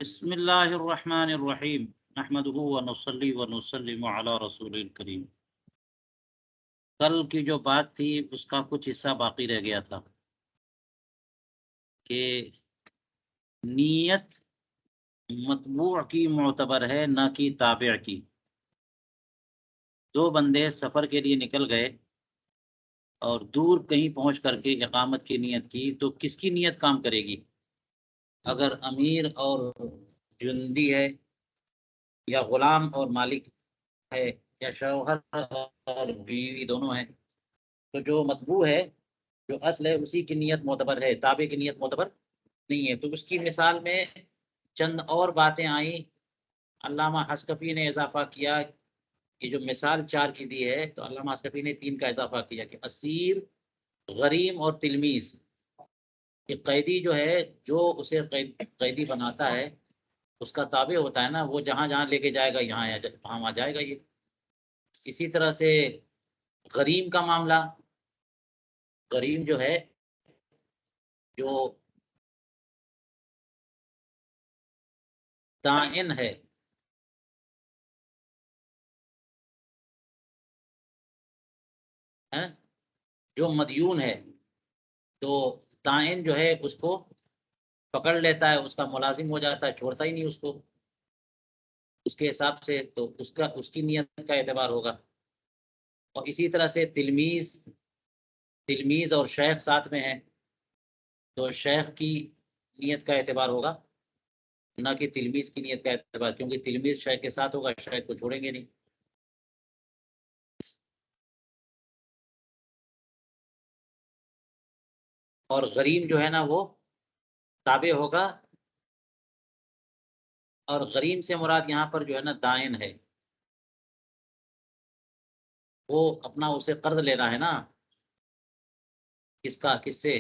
بسم اللہ الرحمن الرحیم نحمدہ ونصلی ونسلم علی رسول الکریم۔ کل کی جو بات تھی اس کا کچھ حصہ باقی رہ گیا تھا کہ نیت مطبوع کی معتبر ہے نہ کہ تابع کی۔ دو بندے سفر کے لیے نکل گئے اور دور کہیں پہنچ کر کے اقامت کی نیت کی، تو کس کی نیت کام کرے گی؟ اگر امیر اور جندی ہے، یا غلام اور مالک ہے، یا شوہر اور بیوی دونوں ہیں، تو جو مطبوع ہے، جو اصل ہے، اسی کی نیت معتبر ہے، تابع کی نیت معتبر نہیں ہے۔ تو اس کی مثال میں چند اور باتیں آئیں۔ علامہ حسکفی نے اضافہ کیا کہ جو مثال 4 کی دی ہے، تو علامہ حسکفی نے 3 کا اضافہ کیا کہ اسیر، غریم اور تلمیذ۔ کہ قیدی جو ہے، جو اسے قیدی بناتا ہے، اس کا تابع ہوتا ہے نا، وہ جہاں جہاں لے کے جائے گا یہاں وہاں جائے گا یہ۔ اسی طرح سے غریم کا معاملہ، غریم جو ہے، جو دائن ہے، جو مدیون ہے، تو دائن جو ہے اس کو پکڑ لیتا ہے، اس کا ملازم ہو جاتا ہے، چھوڑتا ہی نہیں اس کو، اس کے حساب سے تو اس کی نیت کا اعتبار ہوگا۔ اور اسی طرح سے تلمیذ اور شیخ ساتھ میں ہیں، تو شیخ کی نیت کا اعتبار ہوگا نہ کہ تلمیذ کی نیت کا اعتبار، کیونکہ تلمیذ شیخ کے ساتھ ہوگا، شیخ کو چھوڑیں گے نہیں۔ اور غریم جو ہے نا وہ تابع ہوگا، اور غریم سے مراد یہاں پر جو ہے نا دائن ہے، وہ اپنا اسے قرض لینا ہے نا، کس سے؟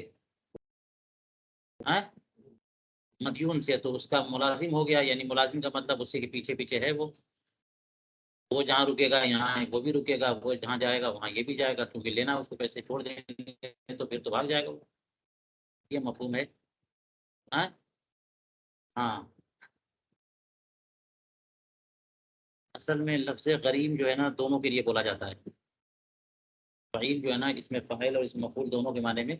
مدیون سے، تو اس کا ملازم ہو گیا، یعنی ملازم کا مطلب اسی کے پیچھے پیچھے ہے، وہ جہاں رکے گا یہاں وہ بھی رکے گا، وہ جہاں جائے گا وہاں یہ بھی جائے گا، کیونکہ لینا اس کو پیسے چھوڑ دیں گے تو پھر تو بھاگ جائے گا وہ۔ یہ مفہوم ہے۔ ہاں ہاں، اصل میں لفظ غریم جو ہے نا دونوں کے لیے بولا جاتا ہے۔ غریم جو ہے نا اس میں فاعل اور اس میں مفعول دونوں کے معنی میں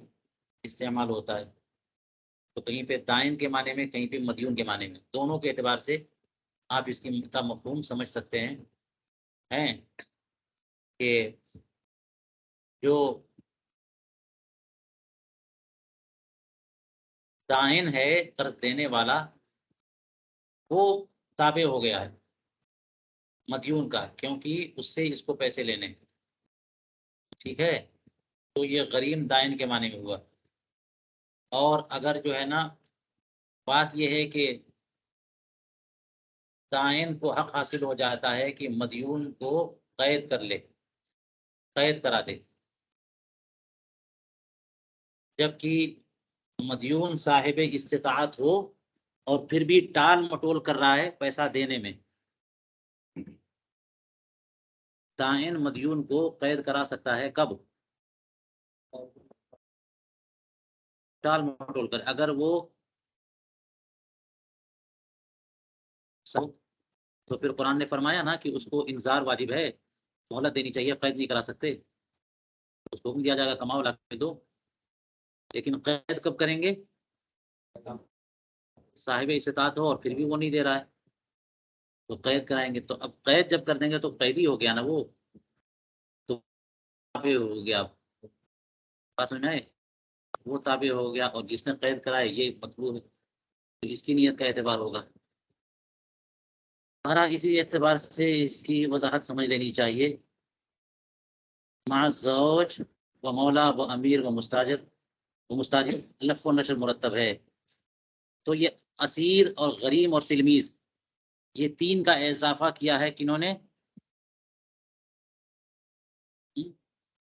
استعمال ہوتا ہے، تو کہیں پہ دائن کے معنی میں، کہیں پہ مدیون کے معنی میں، دونوں کے اعتبار سے آپ اس کا مفہوم سمجھ سکتے ہیں کہ جو دائن ہے، قرض دینے والا، وہ تابع ہو گیا ہے مدیون کا، کیونکہ اس سے اس کو پیسے لینے ہیں۔ ٹھیک ہے، تو یہ غریم دائن کے معنی میں ہوا۔ اور اگر جو ہے نا بات یہ ہے کہ دائن کو حق حاصل ہو جاتا ہے کہ مدیون کو قید کر لے، قید کرا دے، جبکہ مدیون صاحب استطاعت ہو اور پھر بھی ٹال مٹول کر رہا ہے پیسہ دینے میں، دائن مدیون کو قید کرا سکتا ہے کب؟ ٹال مٹول کر، اگر وہ تو پھر قرآن نے فرمایا نا کہ اس کو انذار واجب ہے، مہلت دینی چاہیے، قید نہیں کرا سکتے، اس کو حکم دیا جائے گا کماؤ لا کے دو۔ لیکن قید کب کریں گے؟ صاحب استطاعت ہو اور پھر بھی وہ نہیں دے رہا ہے، تو قید کرائیں گے۔ تو اب قید جب کر دیں گے تو قیدی ہو گیا نا وہ، تو تابع ہو گیا، بات سمجھ میں آئے؟ وہ تابع ہو گیا، اور جس نے قید کرائے یہ مطلوب ہے، تو اس کی نیت کا اعتبار ہوگا۔ بہرحال اسی اعتبار سے اس کی وضاحت سمجھ لینی چاہیے۔ مع زوج و مولا و امیر و مستاجر، لف و نشر مرتب ہے، تو یہ اسیر اور غریم اور تلمیذ، یہ 3 کا اضافہ کیا ہے کنہوں نے؟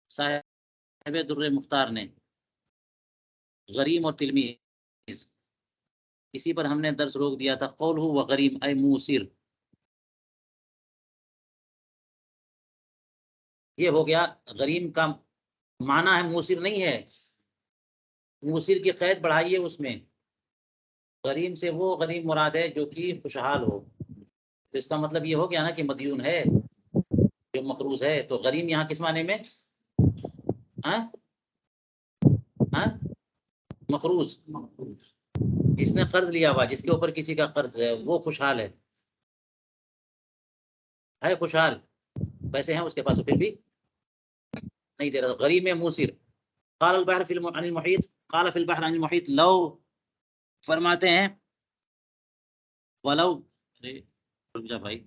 صاحب در مختار نے، غریم اور تلمیذ۔ اسی پر ہم نے درس روک دیا تھا، قول ہو و غریم اے موسر، یہ ہو گیا غریم کا معنی ہے، موسر نہیں ہے، موسر کی قید بڑھائیے اس میں، غریم سے وہ غریم مراد ہے جو کہ خوشحال ہو. تو اس کا مطلب یہ ہو گیا نا کہ مدیون ہے جو مقروض ہے. تو غریم یہاں کس معنی میں؟ ہاں ہاں مقروض، جس نے قرض لیا ہوا، جس کے اوپر کسی کا قرض ہے، وہ خوشحال ہے خوشحال، پیسے ہیں اس کے پاس پھر بھی نہیں دے رہا. غریم موسر. قال البحر عن المحيط، قال في البحر عن المحيط لو، فرماتے ہیں ولو، رک جا بھائی،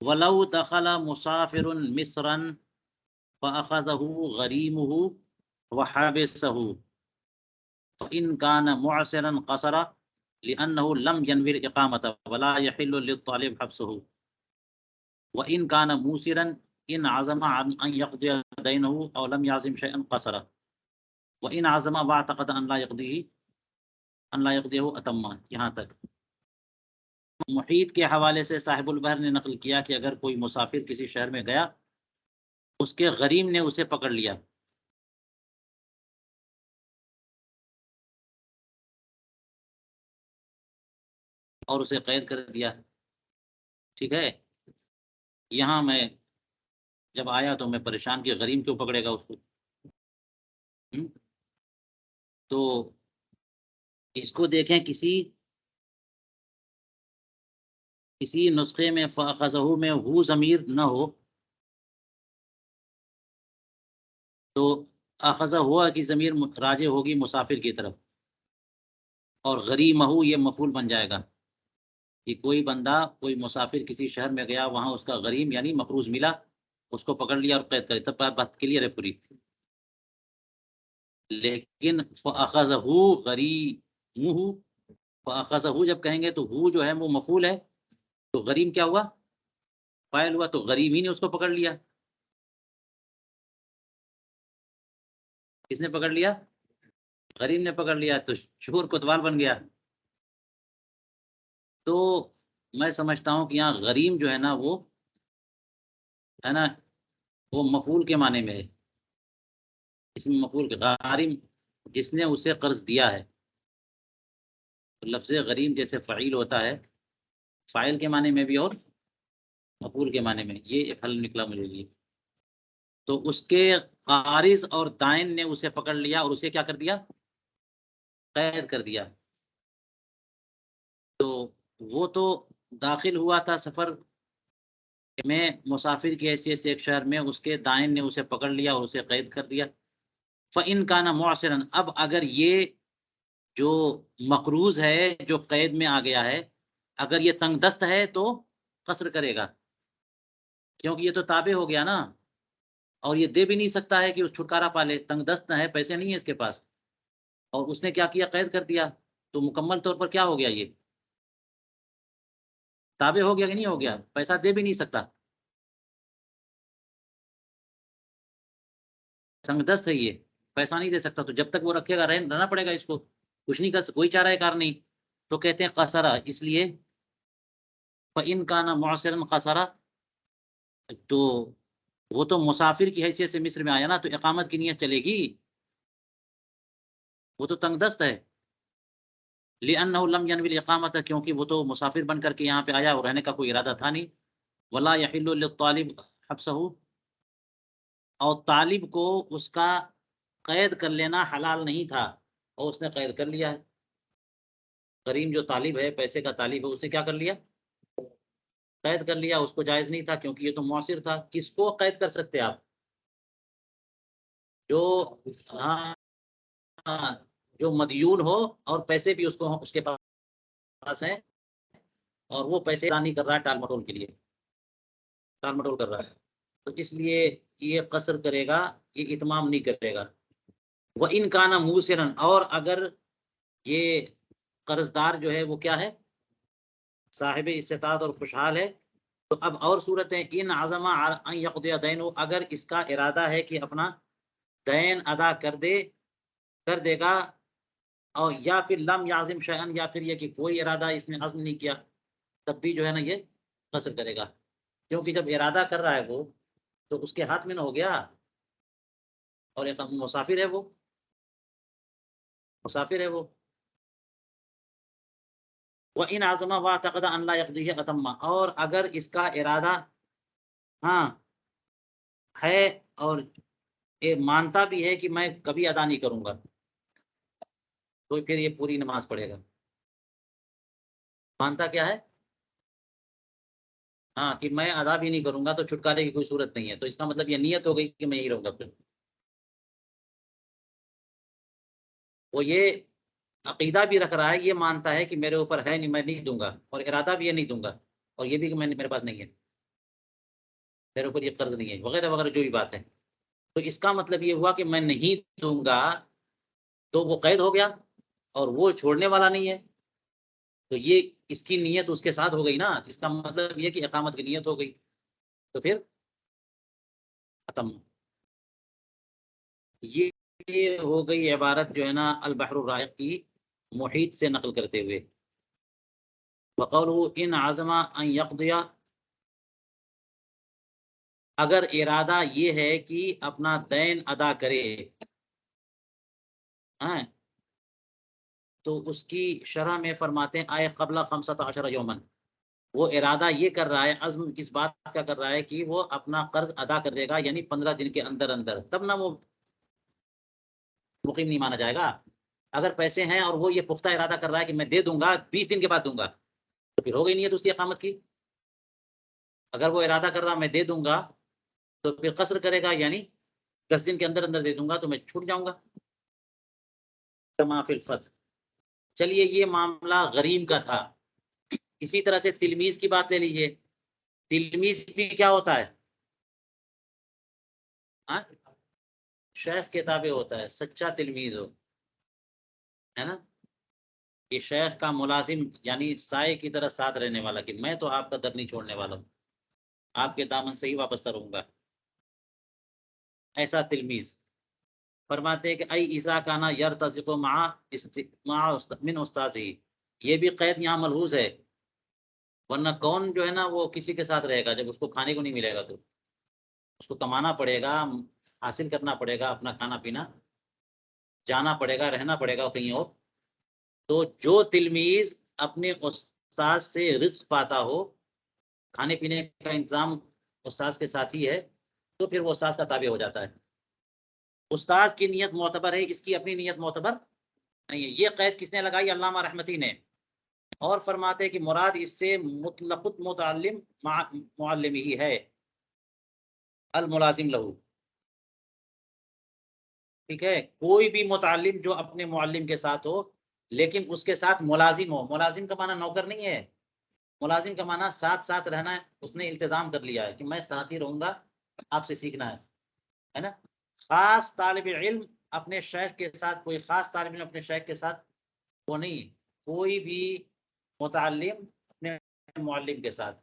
ولو دخل مسافر مصرا فأخذه غريمه وحبسه فإن كان معسرا قصر لأنه لم ينوي الإقامة ولا يحل للطالب حبسه وإن كان موسرا إن عزم عن أن يقضي دينه أو لم يعزم شيئا قصر وإن عزم واعتقد أن لا يقضيه أتم. یہاں تک محیط کے حوالے سے صاحب البحر نے نقل کیا کہ اگر کوئی مسافر کسی شہر میں گیا، اس کے غریم نے اسے پکڑ لیا، اور اسے قید کر دیا. ٹھیک ہے، یہاں میں جب آیا تو میں پریشان کہ غریم کیوں پکڑے گا اس کو. تو اس کو دیکھیں، کسی نسخے میں فَأَخَذَهُ میں ہو ضمیر نہ ہو تو اخذہ ہوا کی ضمیر راجع ہوگی مسافر کی طرف، اور غریمہ یہ مفعول بن جائے گا کہ کوئی بندہ، کوئی مسافر کسی شہر میں گیا، وہاں اس کا غریم یعنی مقروض ملا، اس کو پکڑ لیا اور قید کر. تب بات کلیئر ہے پوری. لیکن فَأَخَذَهُ غَرِيمُهُ، فَأَخَذَهُ جب کہیں گے تو ہو جو ہے وہ مفعول ہے، تو غریم کیا ہوا؟ فاعل ہوا. تو غریم ہی نے اس کو پکڑ لیا. کس نے پکڑ لیا؟ غریم نے پکڑ لیا. تو چور کوتوال بن گیا. تو میں سمجھتا ہوں کہ یہاں غریم جو ہے نا، وہ ہے نا، وہ مفعول کے معنی میں ہے. اس میں مفعول کے غارم جس نے اسے قرض دیا ہے. لفظ غریم جیسے فعیل ہوتا ہے، فاعل کے معنی میں بھی اور مفعول کے معنی میں. یہ ایک حل نکلا مجھے یہ. تو اس کے قارض اور دائن نے اسے پکڑ لیا اور اسے کیا کر دیا؟ قید کر دیا. تو وہ تو داخل ہوا تھا سفر میں مسافر کی حیثیت سے ایک شہر میں، اس کے دائن نے اسے پکڑ لیا اور اسے قید کر دیا. فَإِن كَانَ مُعْسِرًا، اب اگر یہ جو مقروض ہے، جو قید میں آ گیا ہے، اگر یہ تنگ دست ہے تو قصر کرے گا، کیونکہ یہ تو تابع ہو گیا نا، اور یہ دے بھی نہیں سکتا ہے کہ اس چھٹکارا پالے. تنگ دست ہے، پیسے نہیں ہیں اس کے پاس، اور اس نے کیا کیا؟ قید کر دیا. تو مکمل طور پر کیا ہو گیا؟ یہ تابع ہو گیا کہ نہیں ہو گیا؟ پیسہ دے بھی نہیں سکتا، تنگ دست ہے، یہ پیسہ نہیں دے سکتا. تو جب تک وہ رکھے گا رہنا پڑے گا اس کو، کچھ نہیں کر، کوئی چارہ کار نہیں. تو کہتے ہیں قصرہ، اس لیے فَإِن كَانَ مُعْسِرًا قَصَرَ. تو وہ تو مسافر کی حیثیت سے مصر میں آیا نا، تو اقامت کی نیت چلے گی. وہ تو تنگ دست ہے. لِأَنَّهُ لَمْ يَنْوِ الْإِقَامَةَ، کیونکہ وہ تو مسافر بن کر کے یہاں پہ آیا اور رہنے کا کوئی ارادہ تھا نہیں. وَلَا يَحِلُّ لِلطَّالِبِ حَبْسَهُ، اور طالب کو اس کا قید کر لینا حلال نہیں تھا، اور اس نے قید کر لیا ہے. غریم جو طالب ہے، پیسے کا طالب ہے، اس نے کیا کر لیا؟ قید کر لیا. اس کو جائز نہیں تھا کیونکہ یہ تو معسر تھا. کس کو قید کر سکتے آپ؟ جو ہاں ہاں، جو مدیون ہو اور پیسے بھی اس کے پاس ہیں، اور وہ پیسے ادا نہیں کر رہا ہے، ٹال مٹول کے لیے ٹال مٹول کر رہا ہے، تو اس لیے یہ قصر کرے گا، یہ اتمام نہیں کرے گا. وہ ان کا نا موسرن، اور اگر یہ قرض دار جو ہے وہ کیا ہے؟ صاحب استطاعت اور خوشحال ہے. تو اب اور صورت ہے، ان عزم ان یقضی دینہ، اگر اس کا ارادہ ہے کہ اپنا دین ادا کر دے گا، اور یا پھر لم یعزم شیئا، یا پھر یہ کہ کوئی ارادہ اس نے عزم نہیں کیا، تب بھی جو ہے نا یہ قصر کرے گا. کیونکہ جب ارادہ کر رہا ہے وہ، تو اس کے ہاتھ میں نہ ہو گیا، اور ایک مسافر ہے وہ، مسافر ہے وہ. وَإِنْ عَزَمَ وَاعْتَقَدَ أَنْ لَا يَقْضِيهِ أَتَمَّ، اور اگر اس کا ارادہ ہاں ہے اور مانتا بھی ہے کہ میں کبھی ادا نہیں کروں گا، تو پھر یہ پوری نماز پڑھے گا۔ مانتا کیا ہے؟ ہاں کہ میں ادا بھی نہیں کروں گا تو چھٹکارے کی کوئی صورت نہیں ہے، تو اس کا مطلب یہ نیت ہو گئی کہ میں یہی رہوں گا پھر۔ وہ یہ عقیدہ بھی رکھ رہا ہے، یہ مانتا ہے کہ میرے اوپر ہے نہیں، میں نہیں دوں گا، اور ارادہ بھی یہ نہیں دوں گا، اور یہ بھی کہ میرے پاس نہیں ہے، میرے اوپر یہ قرض نہیں ہے، وغیرہ وغیرہ جو بھی بات ہے۔ تو اس کا مطلب یہ ہوا کہ میں نہیں دوں گا تو وہ قید ہو گیا، اور وہ چھوڑنے والا نہیں ہے، تو یہ اس کی نیت اس کے ساتھ ہو گئی نا، تو اس کا مطلب یہ کہ اقامت کی نیت ہو گئی، تو پھر ختم۔ یہ ہو گئی عبارت جو ہے نا البحر الرائق کی محیط سے نقل کرتے ہوئے۔ وقوله ان عزم ان يقضي، اگر ارادہ یہ ہے کہ اپنا دین ادا کرے، ہاں تو اس کی شرح میں فرماتے ہیں آئے قبل 15 یومن، وہ ارادہ یہ کر رہا ہے، عزم اس بات کا کر رہا ہے کہ وہ اپنا قرض ادا کر دے گا، یعنی 15 دن کے اندر اندر، تب نہ وہ مقیم نہیں مانا جائے گا۔ اگر پیسے ہیں اور وہ یہ پختہ ارادہ کر رہا ہے کہ میں دے دوں گا 20 دن کے بعد دوں گا، تو پھر ہو گئی نیت اس کی اقامت کی۔ اگر وہ ارادہ کر رہا میں دے دوں گا تو پھر قصر کرے گا، یعنی 10 دن کے اندر اندر دے دوں گا تو میں چھوٹ جاؤں گا۔ کما فی الفتح، چلیے یہ معاملہ غریم کا تھا۔ اسی طرح سے تلمیذ کی بات لے لیجیے، تلمیذ بھی کیا ہوتا ہے؟ ہاں شیخ کے تابع ہوتا ہے، سچا تلمیذ ہو، ہے نا، کہ شیخ کا ملازم، یعنی سائے کی طرح ساتھ رہنے والا، کہ میں تو آپ کا در نہیں چھوڑنے والا ہوں، آپ کے دامن سے ہی وابستہ رہوں گا، ایسا تلمیذ۔ فرماتے ہیں کہ ای عیسیٰ کا نا یرتزق من استاذ ہی، یہ بھی قید یہاں ملحوظ ہے، ورنہ کون جو ہے نا وہ کسی کے ساتھ رہے گا جب اس کو کھانے کو نہیں ملے گا، تو اس کو کمانا پڑے گا، حاصل کرنا پڑے گا اپنا کھانا پینا، جانا پڑے گا، رہنا پڑے گا کہیں اور۔ تو جو تلمیذ اپنے استاد سے رزق پاتا ہو، کھانے پینے کا انتظام استاد کے ساتھ ہی ہے، تو پھر وہ استاد کا تابع ہو جاتا ہے۔ استاد کی نیت معتبر ہے، اس کی اپنی نیت معتبر نہیں ہے۔ یہ قید کس نے لگائی؟ علامہ رحمتی نے۔ اور فرماتے کہ مراد اس سے مطلق متعلم معلم ہی ہے، الملازم لہو، ٹھیک ہے، کوئی بھی متعلم جو اپنے معلم کے ساتھ ہو لیکن اس کے ساتھ ملازم ہو، ملازم کا معنی نوکر نہیں ہے، ملازم کا معنی ساتھ ساتھ رہنا ہے، اس نے التزام کر لیا ہے کہ میں ساتھ ہی رہوں گا، آپ سے سیکھنا ہے نا۔ خاص طالب علم اپنے شیخ کے ساتھ، کوئی خاص طالب علم اپنے شیخ کے ساتھ وہ نہیں، کوئی بھی متعلم اپنے معلم کے ساتھ،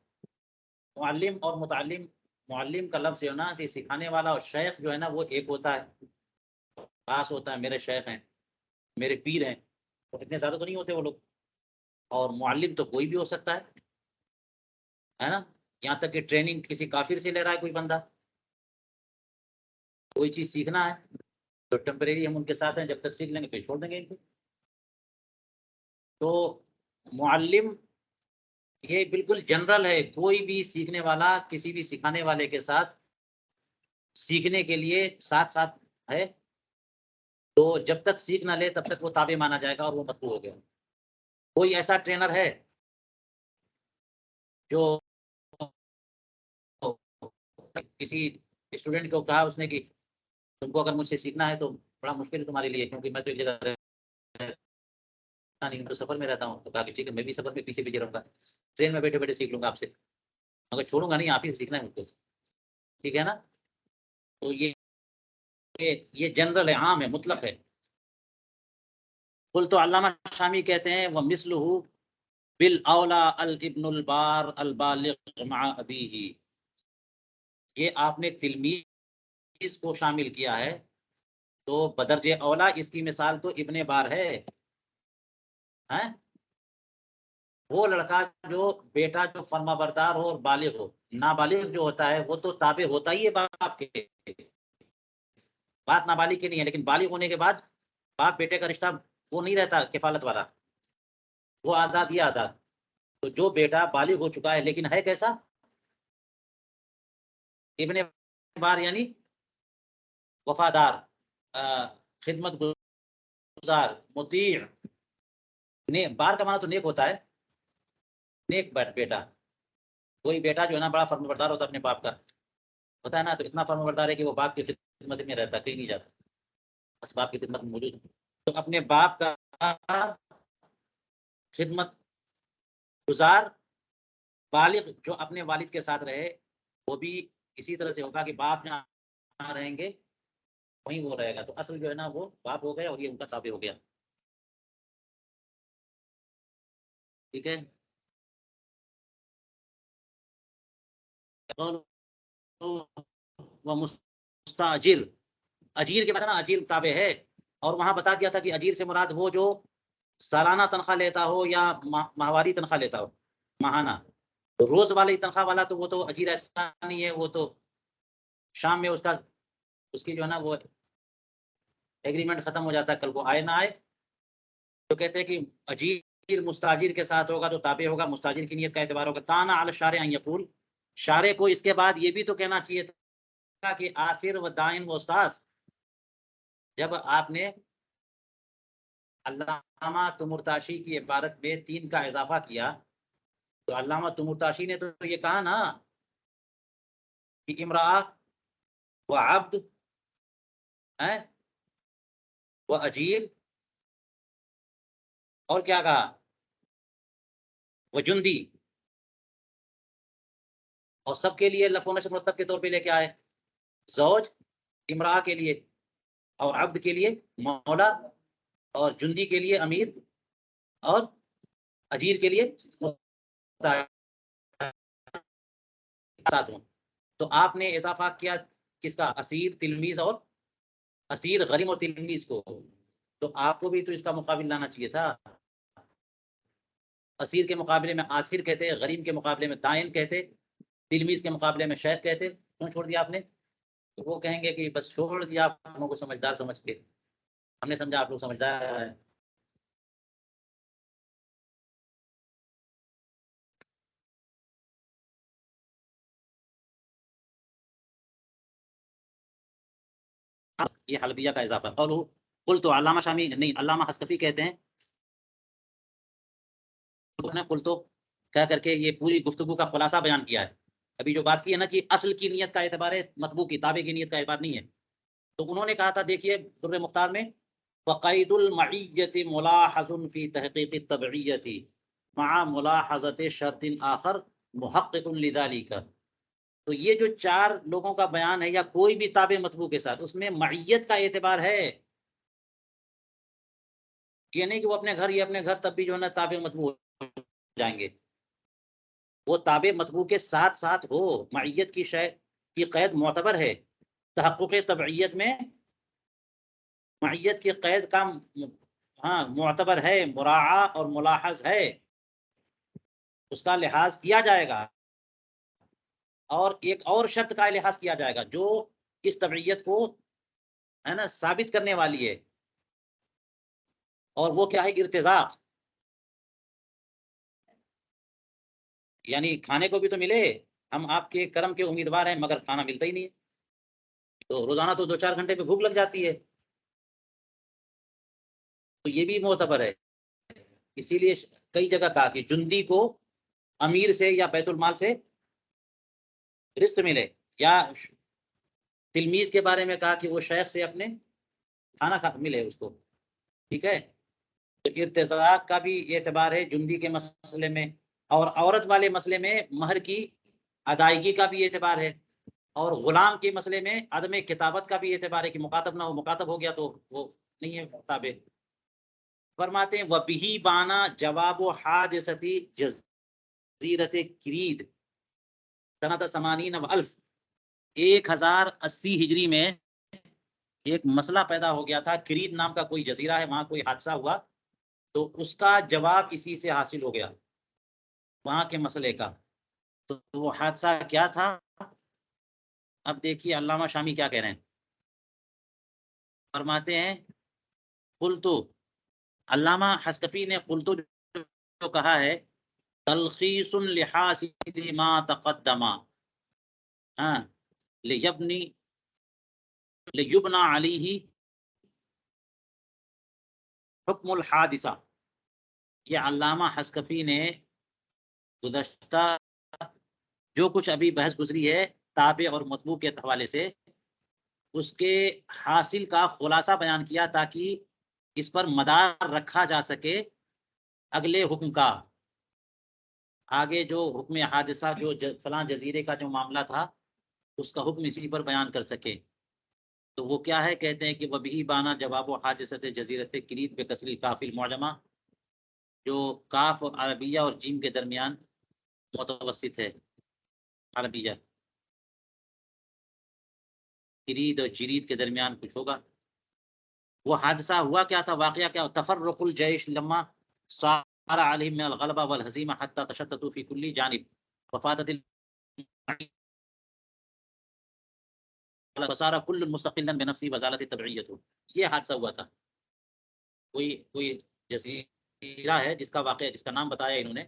معلم اور متعلم، معلم کا لفظ جو ہے نا یہ سکھانے والا، اور شیخ جو ہے نا وہ ایک ہوتا ہے، خاص ہوتا ہے، میرے شیخ ہیں، میرے پیر ہیں، تو اتنے زیادہ تو نہیں ہوتے وہ لوگ۔ اور معلم تو کوئی بھی ہو سکتا ہے نا، یہاں تک کہ ٹریننگ کسی کافر سے لے رہا ہے کوئی بندہ، کوئی چیز سیکھنا ہے تو ٹیمپریری ہم ان کے ساتھ ہیں، جب تک سیکھ لیں گے پھر چھوڑ دیں گے ان کو۔ تو معلم یہ بالکل جنرل ہے، کوئی بھی سیکھنے والا کسی بھی سکھانے والے کے ساتھ سیکھنے کے لیے ساتھ ساتھ ہے، تو جب تک سیکھ نہ لے تب تک وہ تابع مانا جائے گا اور وہ مطلوب ہو گیا۔ کوئی ایسا ٹرینر ہے جو کسی اسٹوڈنٹ کو کہا اس نے کہ تم کو اگر مجھ سے سیکھنا ہے تو بڑا مشکل ہے تمہارے لیے، کیونکہ میں تو ایک جگہ رہتا نہیں، تو سفر میں رہتا ہوں، تو کہا کہ ٹھیک ہے میں بھی سفر میں پیچھے پیچھے رہوں گا، ٹرین میں بیٹھے بیٹھے سیکھ لوں گا آپ سے، مگر چھوڑوں گا نہیں، آپ ہی سے سیکھنا ہے مجھ کو، ٹھیک ہے نا۔ تو یہ جنرل ہے، عام ہے، مطلق ہے۔ قل تو علامہ شامی کہتے ہیں وہ مثلہ بالاولا الابن البار البالغ مع ابیہ، یہ آپ نے تلمیذ کو شامل کیا ہے، تو بدرج اولا اس کی مثال تو ابن بار ہے، ہیں؟ وہ لڑکا جو بیٹا جو فرما بردار ہو اور بالغ ہو، نابالغ جو ہوتا ہے وہ تو تابع ہوتا ہی ہے باپ کے، بات نابالغ کی نہیں ہے، لیکن بالغ ہونے کے بعد باپ بیٹے کا رشتہ وہ نہیں رہتا کفالت والا، وہ آزاد ہی آزاد، تو جو بیٹا بالغ ہو چکا ہے لیکن ہے کیسا؟ ابن بار یعنی وفادار، خدمت گزار، مطیع۔ بار کا معنی تو نیک ہوتا ہے، نیک بیٹا۔ کوئی بیٹا جو ہے نا بڑا فرمانبردار ہوتا ہے اپنے باپ کا، ہوتا ہے نا، تو اتنا فرمانبردار ہے کہ وہ باپ کی خدمت میں رہتا، کہیں نہیں جاتا، بس باپ کی خدمت میں موجود ہے۔ تو اپنے باپ کا خدمت گزار بالغ جو اپنے والد کے ساتھ رہے، وہ بھی اسی طرح سے ہوگا کہ باپ جہاں رہیں گے وہیں وہ رہے گا، تو اصل جو ہے نا وہ باپ ہو گیا اور یہ ان کا تابع ہو گیا، ٹھیک ہے۔ وہ مستاجر، اجیر کے بعد نا اجیر تابع ہے، اور وہاں بتا دیا تھا کہ اجیر سے مراد وہ جو سالانہ تنخواہ لیتا ہو یا ماہواری تنخواہ لیتا ہو، ماہانہ۔ روز والی تنخواہ والا تو وہ تو اجیر ایسا نہیں ہے، وہ تو شام میں اس کی جو ہے نا وہ ایگریمنٹ ختم ہو جاتا ہے، کل کو آئے نہ آئے۔ تو کہتے ہیں کہ اجیر مستاجر کے ساتھ ہوگا تو تابع ہوگا، مستاجر کی نیت کا اعتبار ہوگا۔ تانا علی الشارع ان یقول، شارع کو اس کے بعد یہ بھی تو کہنا چاہیے تھا کہ آصر و دائن و استاذ۔ جب آپ نے علامہ تمرتاشی کی عبارت میں 3 کا اضافہ کیا، تو علامہ تمرتاشی نے تو یہ کہا نا کہ امرأہ و عبد و اجیر، اور کیا کہا، وہ جندی، اور سب کے لیے لفظ و نشر مرتب کے طور پہ لے کے آئے، زوج امرأہ کے لیے، اور عبد کے لیے مولا، اور جندی کے لیے امیر، اور اجیر کے لیے ساتھ ہوں۔ تو آپ نے اضافہ کیا کس کا، اسیر، تلمیذ، اور اسیر، غریم اور تلمیذ کو، تو آپ کو بھی تو اس کا مقابل لانا چاہیے تھا۔ اسیر کے مقابلے میں آصر کہتے، غریم کے مقابلے میں دائن کہتے، تلمیذ کے مقابلے میں شیخ کہتے، کیوں چھوڑ دیا آپ نے؟ تو وہ کہیں گے کہ بس چھوڑ دیا آپ لوگوں کو سمجھدار سمجھ کے، ہم نے سمجھا آپ لوگ سمجھدار ہے۔ یہ حلبیہ کا اضافہ ہے۔ اور قل تو علامہ شامی نہیں، علامہ حسکفی کہتے ہیں، قل تو کہہ کر کے یہ پوری گفتگو کا خلاصہ بیان کیا ہے۔ ابھی جو بات کی ہے نا کہ اصل کی نیت کا اعتبار ہے، مطبوع کی تابع کی نیت کا اعتبار نہیں ہے، تو انہوں نے کہا تھا، دیکھیے در مختار میں، وقید المعیت ملاحظ فی تحقیق التبعیت مع ملاحظت شرط آخر محقق لذالک۔ تو یہ جو 4 لوگوں کا بیان ہے، یا کوئی بھی تابع مطبوع کے ساتھ، اس میں معیت کا اعتبار ہے، یہ نہیں کہ وہ اپنے گھر، یہ اپنے گھر تب بھی جو ہے نا تابع مطبوع ہو جائیں گے، وہ تابع مطبوع کے ساتھ ساتھ ہو، معیت کی شے کی قید معتبر ہے۔ تحقق تبعیت میں معیت کی قید کا معتبر ہے، مراعا اور ملاحظ ہے، اس کا لحاظ کیا جائے گا، اور ایک اور شرط کا لحاظ کیا جائے گا جو اس تبعیت کو ہے نا ثابت کرنے والی ہے، اور وہ کیا ہے، ارتزاق، یعنی کھانے کو بھی تو ملے، ہم آپ کے کرم کے امیدوار ہیں مگر کھانا ملتا ہی نہیں ہے، تو روزانہ تو 2-4 گھنٹے پہ بھوک لگ جاتی ہے، تو یہ بھی معتبر ہے۔ اسی لیے کئی جگہ کہا کہ جندی کو امیر سے یا بیت المال سے رزق ملے، یا تلمیذ کے بارے میں کہا کہ وہ شیخ سے اپنے کھانا ملے اس کو، ٹھیک ہے۔ تو ارتزاق کا بھی اعتبار ہے جندی کے مسئلے میں، اور عورت والے مسئلے میں مہر کی ادائیگی کا بھی اعتبار ہے، اور غلام کے مسئلے میں عدم کتابت کا بھی اعتبار ہے کہ مکاتب نہ ہو، مکاتب ہو گیا تو وہ نہیں ہے تابع۔ فرماتے ہیں وَبِهِ بانا جواب حادثتی جزیرت کرید سنۃ 80 و1000، 1080 ہجری میں ایک مسئلہ پیدا ہو گیا تھا، کرید نام کا کوئی جزیرہ ہے، وہاں کوئی حادثہ ہوا، تو اس کا جواب اسی سے حاصل ہو گیا، وہاں کے مسئلے کا۔ تو وہ حادثہ کیا تھا؟ اب دیکھیے علامہ شامی کیا کہہ رہے ہیں، فرماتے ہیں قلتو، علامہ حسکفی نے قلتو جو کہا ہے تلخیص لحاصل ما تقدم لیبنى علیہ حکم الحادثہ. یہ علامہ حسکفی نے گزشتہ جو کچھ ابھی بحث گزری ہے تابع اور مطبوع کے حوالے سے، اس کے حاصل کا خلاصہ بیان کیا تاکہ اس پر مدار رکھا جا سکے اگلے حکم کا. آگے جو حکم حادثہ جو فلاں جزیرے کا جو معاملہ تھا اس کا حکم اسی پر بیان کر سکے. تو وہ کیا ہے؟ کہتے ہیں کہ وبہی بانا جواب و حادثت جزیرت کرید بکسر الکاف المعجمہ، جو کاف اور عربیہ اور جیم کے درمیان متوسط ہے. عربیہ کرید اور جرید کے درمیان کچھ ہوگا. وہ حادثہ ہوا کیا تھا؟ واقعہ کیا؟ تفرق الجیش لما صار علیہم من الغلبہ والہزیمہ حتی تشتتوا فی کل جانب وفاتت فصار کل مستقلا بنفسی وزالت تبعیت. یہ حادثہ ہوا تھا. کوئی جزیرہ ہے جس کا واقعہ، جس کا نام بتایا انہوں نے.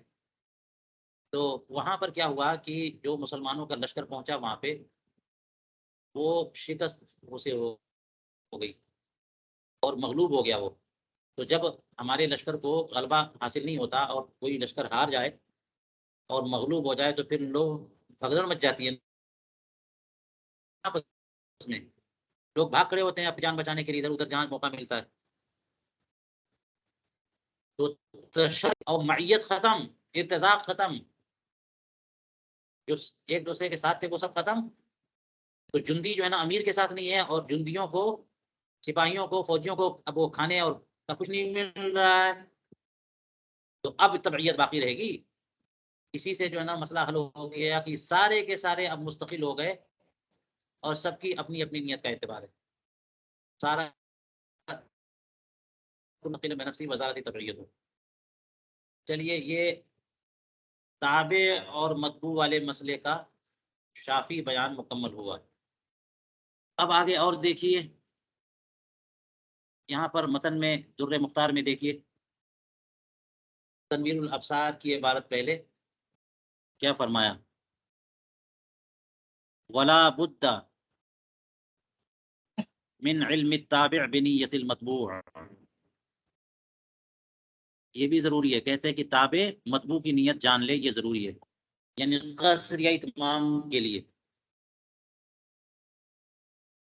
تو وہاں پر کیا ہوا کہ جو مسلمانوں کا لشکر پہنچا وہاں پہ، وہ شکست اسے ہو گئی اور مغلوب ہو گیا وہ. تو جب ہمارے لشکر کو غلبہ حاصل نہیں ہوتا اور کوئی لشکر ہار جائے اور مغلوب ہو جائے تو پھر لوگ بھگدڑ مچ جاتی ہے آپس میں. لوگ بھاگ کھڑے ہوتے ہیں اپنی جان بچانے کے لیے ادھر ادھر جہاں موقع ملتا ہے. تو تشدد اور معیت ختم، ارتزاق ختم، جو ایک دوسرے کے ساتھ تھے وہ سب ختم. تو جندی جو ہے نا امیر کے ساتھ نہیں ہے، اور جندیوں کو، سپاہیوں کو، فوجیوں کو اب وہ کھانے اور کچھ نہیں مل رہا ہے. تو اب تبعیت باقی رہے گی. اسی سے جو ہے نا مسئلہ حل ہو گیا کہ سارے کے سارے اب مستقل ہو گئے اور سب کی اپنی اپنی نیت کا اعتبار ہے. سارا نقل بنفسی وزارتی تبعیت ہو. چلیے، یہ تابع اور مطبوع والے مسئلے کا شافی بیان مکمل ہوا. اب آگے اور دیکھیے، یہاں پر متن میں در مختار میں دیکھیے تنویر الابصار کی عبارت پہلے کیا فرمایا؟ ولا بد من علم التابع بنیت المطبوع. یہ بھی ضروری ہے. کہتے ہیں کہ تابع مطبوع کی نیت جان لے، یہ ضروری ہے، یعنی قصر یا اتمام کے لیے.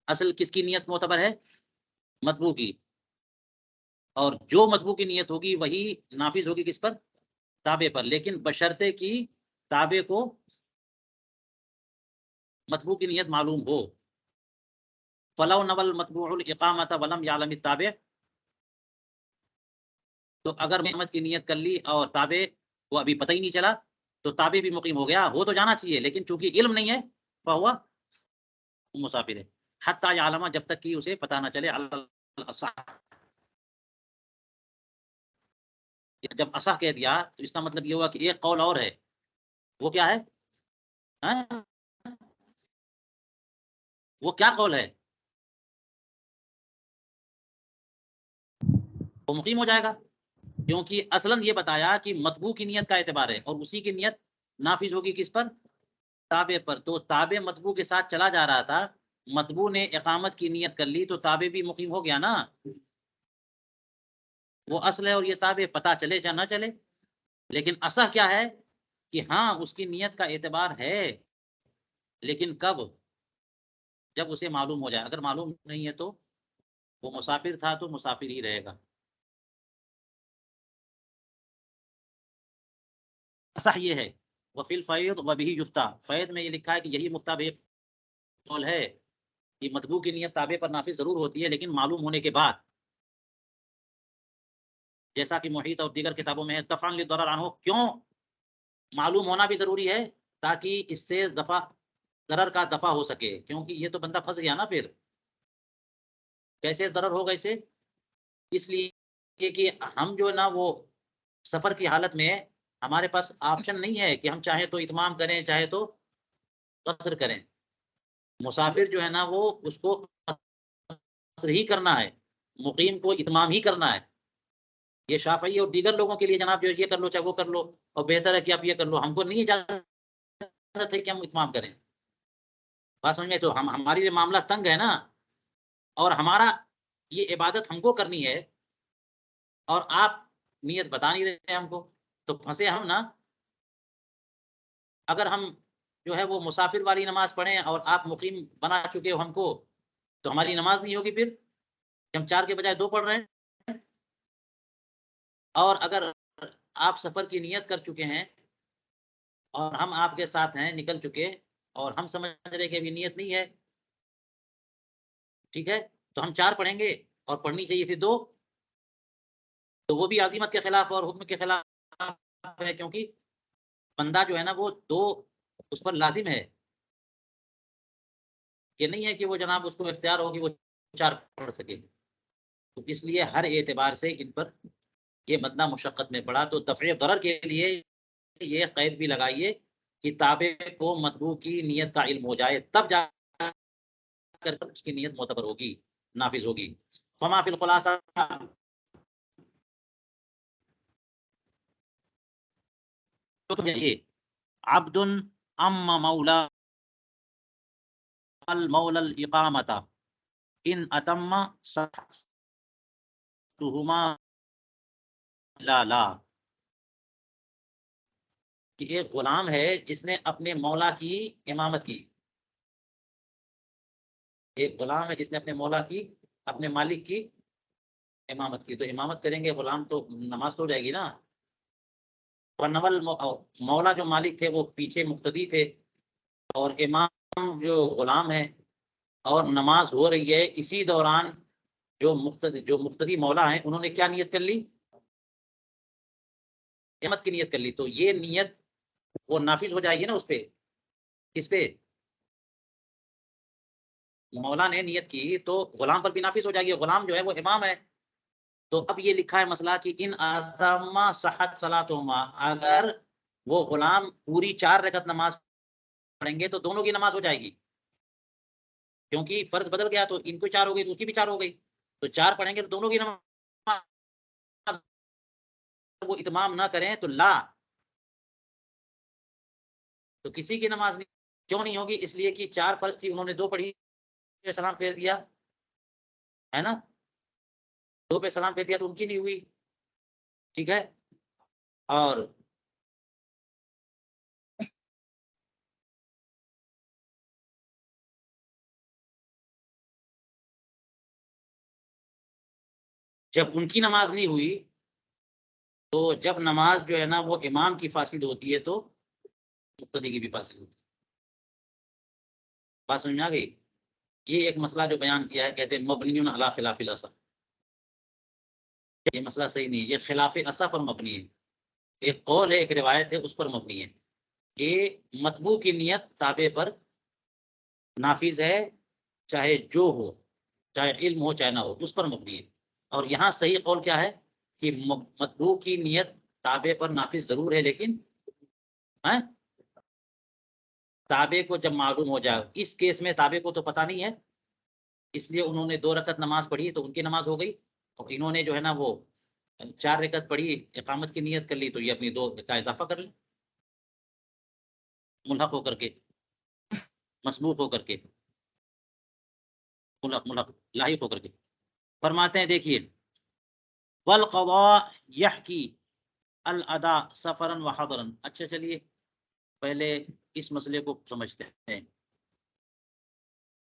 اصل کس کی نیت معتبر ہے؟ مطبوع کی. اور جو مطبوع کی نیت ہوگی وہی نافذ ہوگی کس پر؟ تابع پر. لیکن بشرطے کی تابع کو مطبوع کی نیت معلوم ہو. فلو نول مطبوع الاقامۃ ولم یعلم التابع. تو اگر اقامت کی نیت کر لی اور تابع کو ابھی پتہ ہی نہیں چلا تو تابع بھی مقیم ہو گیا. ہو تو جانا چاہیے لیکن چونکہ علم نہیں ہے فہو مسافر ہے. حتی یعلم، جب تک کہ اسے پتہ نہ چلے. جب اصح کہہ دیا تو اس کا مطلب یہ ہوا کہ ایک قول اور ہے. وہ کیا ہے؟ وہ کیا قول ہے؟ وہ مقیم ہو جائے گا، کیونکہ اصلاً یہ بتایا کہ مطبوع کی نیت کا اعتبار ہے اور اسی کی نیت نافذ ہوگی کس پر؟ تابع پر. تو تابع مطبوع کے ساتھ چلا جا رہا تھا، مطبوع نے اقامت کی نیت کر لی تو تابع بھی مقیم ہو گیا نا. وہ اصل ہے اور یہ تابع پتہ چلے یا نہ چلے. لیکن اصح کیا ہے کہ ہاں اس کی نیت کا اعتبار ہے، لیکن کب؟ جب اسے معلوم ہو جائے. اگر معلوم نہیں ہے تو وہ مسافر تھا تو مسافر ہی رہے گا. اصح یہ ہے. وفی الفیض وبہ یفتیٰ. فیض میں یہ لکھا ہے کہ یہی مفتیٰ بھی قول ہے کہ مطبوع کی نیت تابع پر نافذ ضرور ہوتی ہے لیکن معلوم ہونے کے بعد، جیسا کہ محیط اور دیگر کتابوں میں ہے دفعا للضرر عنہ. کیوں معلوم ہونا بھی ضروری ہے؟ تاکہ اس سے ضرر کا دفع ہو سکے. کیونکہ یہ تو بندہ پھنس گیا نا. پھر کیسے ضرر ہوگا اسے؟ اس لیے کہ ہم جو ہے نا وہ سفر کی حالت میں ہمارے پاس آپشن نہیں ہے کہ ہم چاہے تو اتمام کریں چاہے تو قصر کریں. مسافر جو ہے نا وہ اس کو قصر ہی کرنا ہے، مقیم کو اتمام ہی کرنا ہے. یہ شافعی اور دیگر لوگوں کے لیے جناب جو یہ کر لو چاہے وہ کر لو، اور بہتر ہے کہ آپ یہ کر لو، ہم کو نہیں اجازت ہے کہ ہم اتمام کریں. بات سمجھ میں؟ تو ہماری یہ معاملہ تنگ ہے نا، اور ہمارا یہ عبادت ہم کو کرنی ہے اور آپ نیت بتا نہیں رہے ہم کو، تو پھنسے ہم نا. اگر ہم جو ہے وہ مسافر والی نماز پڑھیں اور آپ مقیم بنا چکے ہو ہم کو، تو ہماری نماز نہیں ہوگی پھر، ہم 4 کے بجائے 2 پڑھ رہے ہیں. اور اگر آپ سفر کی نیت کر چکے ہیں اور ہم آپ کے ساتھ ہیں نکل چکے، اور ہم سمجھ رہے کہ ابھی نیت نہیں ہے، ٹھیک ہے، تو ہم 4 پڑھیں گے اور پڑھنی چاہیے تھی 2، تو وہ بھی عزیمت کے خلاف اور حکم کے خلاف ہے، کیونکہ بندہ جو ہے نا وہ 2 اس پر لازم ہے. یہ نہیں ہے کہ وہ جناب اس کو اختیار ہو کہ وہ 4 پڑھ سکے. تو اس لیے ہر اعتبار سے ان پر یہ بندہ مشقت میں پڑا. تو دفع ضرر کے لیے یہ قید بھی لگائیے کہ تابع کو مطبوع کی نیت کا علم ہو جائے، تب جا کر اس کی نیت معتبر ہوگی، نافذ ہوگی. فما فی الخلاصہ، عبد ام مولا المولا الاقامت ان اتم صحتهما لا کہ ایک غلام ہے جس نے اپنے مولا کی امامت کی. ایک غلام ہے جس نے اپنے مولا کی، اپنے مالک کی امامت کی. تو امامت کریں گے غلام تو نماز تو ہو جائے گی نا. ونول مولا جو مالک تھے وہ پیچھے مقتدی تھے، اور امام جو غلام ہے، اور نماز ہو رہی ہے اسی دوران جو مقتدی مولا ہیں انہوں نے کیا نیت کر لی؟ امامت کی نیت کر لی. تو یہ نیت وہ نافذ ہو جائے گی نا اس پہ. کس پہ؟ مولا نے نیت کی تو غلام پر بھی نافذ ہو جائے گی. غلام جو ہے وہ امام ہے. تو اب یہ لکھا ہے مسئلہ کہ ان اتم صحت صلاتہما، اگر وہ غلام پوری 4 رکعت نماز پڑھیں گے تو دونوں کی نماز ہو جائے گی، کیونکہ فرض بدل گیا. تو ان کو 4 ہو گئی تو اس کی بھی 4 ہو گئی. تو 4 پڑھیں گے تو دونوں کی نماز. وہ اتمام نہ کریں تو لا، تو کسی کی نماز نہیں. کیوں نہیں ہوگی؟ اس لیے کہ 4 فرض تھی، انہوں نے 2 پڑھی، سلام پھیر دیا ہے نا. 2 پہ سلام پھیر دیا تو ان کی نہیں ہوئی. ٹھیک ہے. اور جب ان کی نماز نہیں ہوئی، تو جب نماز جو ہے نا وہ امام کی فاسد ہوتی ہے تو مقتدی کی بھی فاسد ہوتی ہے. بات سمجھ میں آ گئی؟ یہ ایک مسئلہ جو بیان کیا ہے، کہتے ہیں مبنی علی خلاف الاصح. یہ مسئلہ صحیح نہیں ہے، یہ خلاف اصح پر مبنی ہے. ایک قول ہے، ایک روایت ہے، اس پر مبنی ہے کہ مطبوع کی نیت تابع پر نافذ ہے، چاہے جو ہو، چاہے علم ہو چاہے نہ ہو، اس پر مبنی ہے. اور یہاں صحیح قول کیا ہے کہ مطبوع کی نیت تابع پر نافذ ضرور ہے، لیکن تابع کو جب معلوم ہو جائے. اس کیس میں تابع کو تو پتہ نہیں ہے، اس لیے انہوں نے 2 رکعت نماز پڑھی تو ان کی نماز ہو گئی، اور انہوں نے جو ہے نا وہ 4 رکعت پڑھی، اقامت کی نیت کر لی، تو یہ اپنی 2 کا اضافہ کر لیں، ملحق ہو کر کے، مسبوق ہو کر کے، ملحق لاحق ہو کر کے. فرماتے ہیں دیکھیے، والقضاء یحکی الادا سفرا وحضرا. اچھا چلیے پہلے اس مسئلے کو سمجھتے ہیں.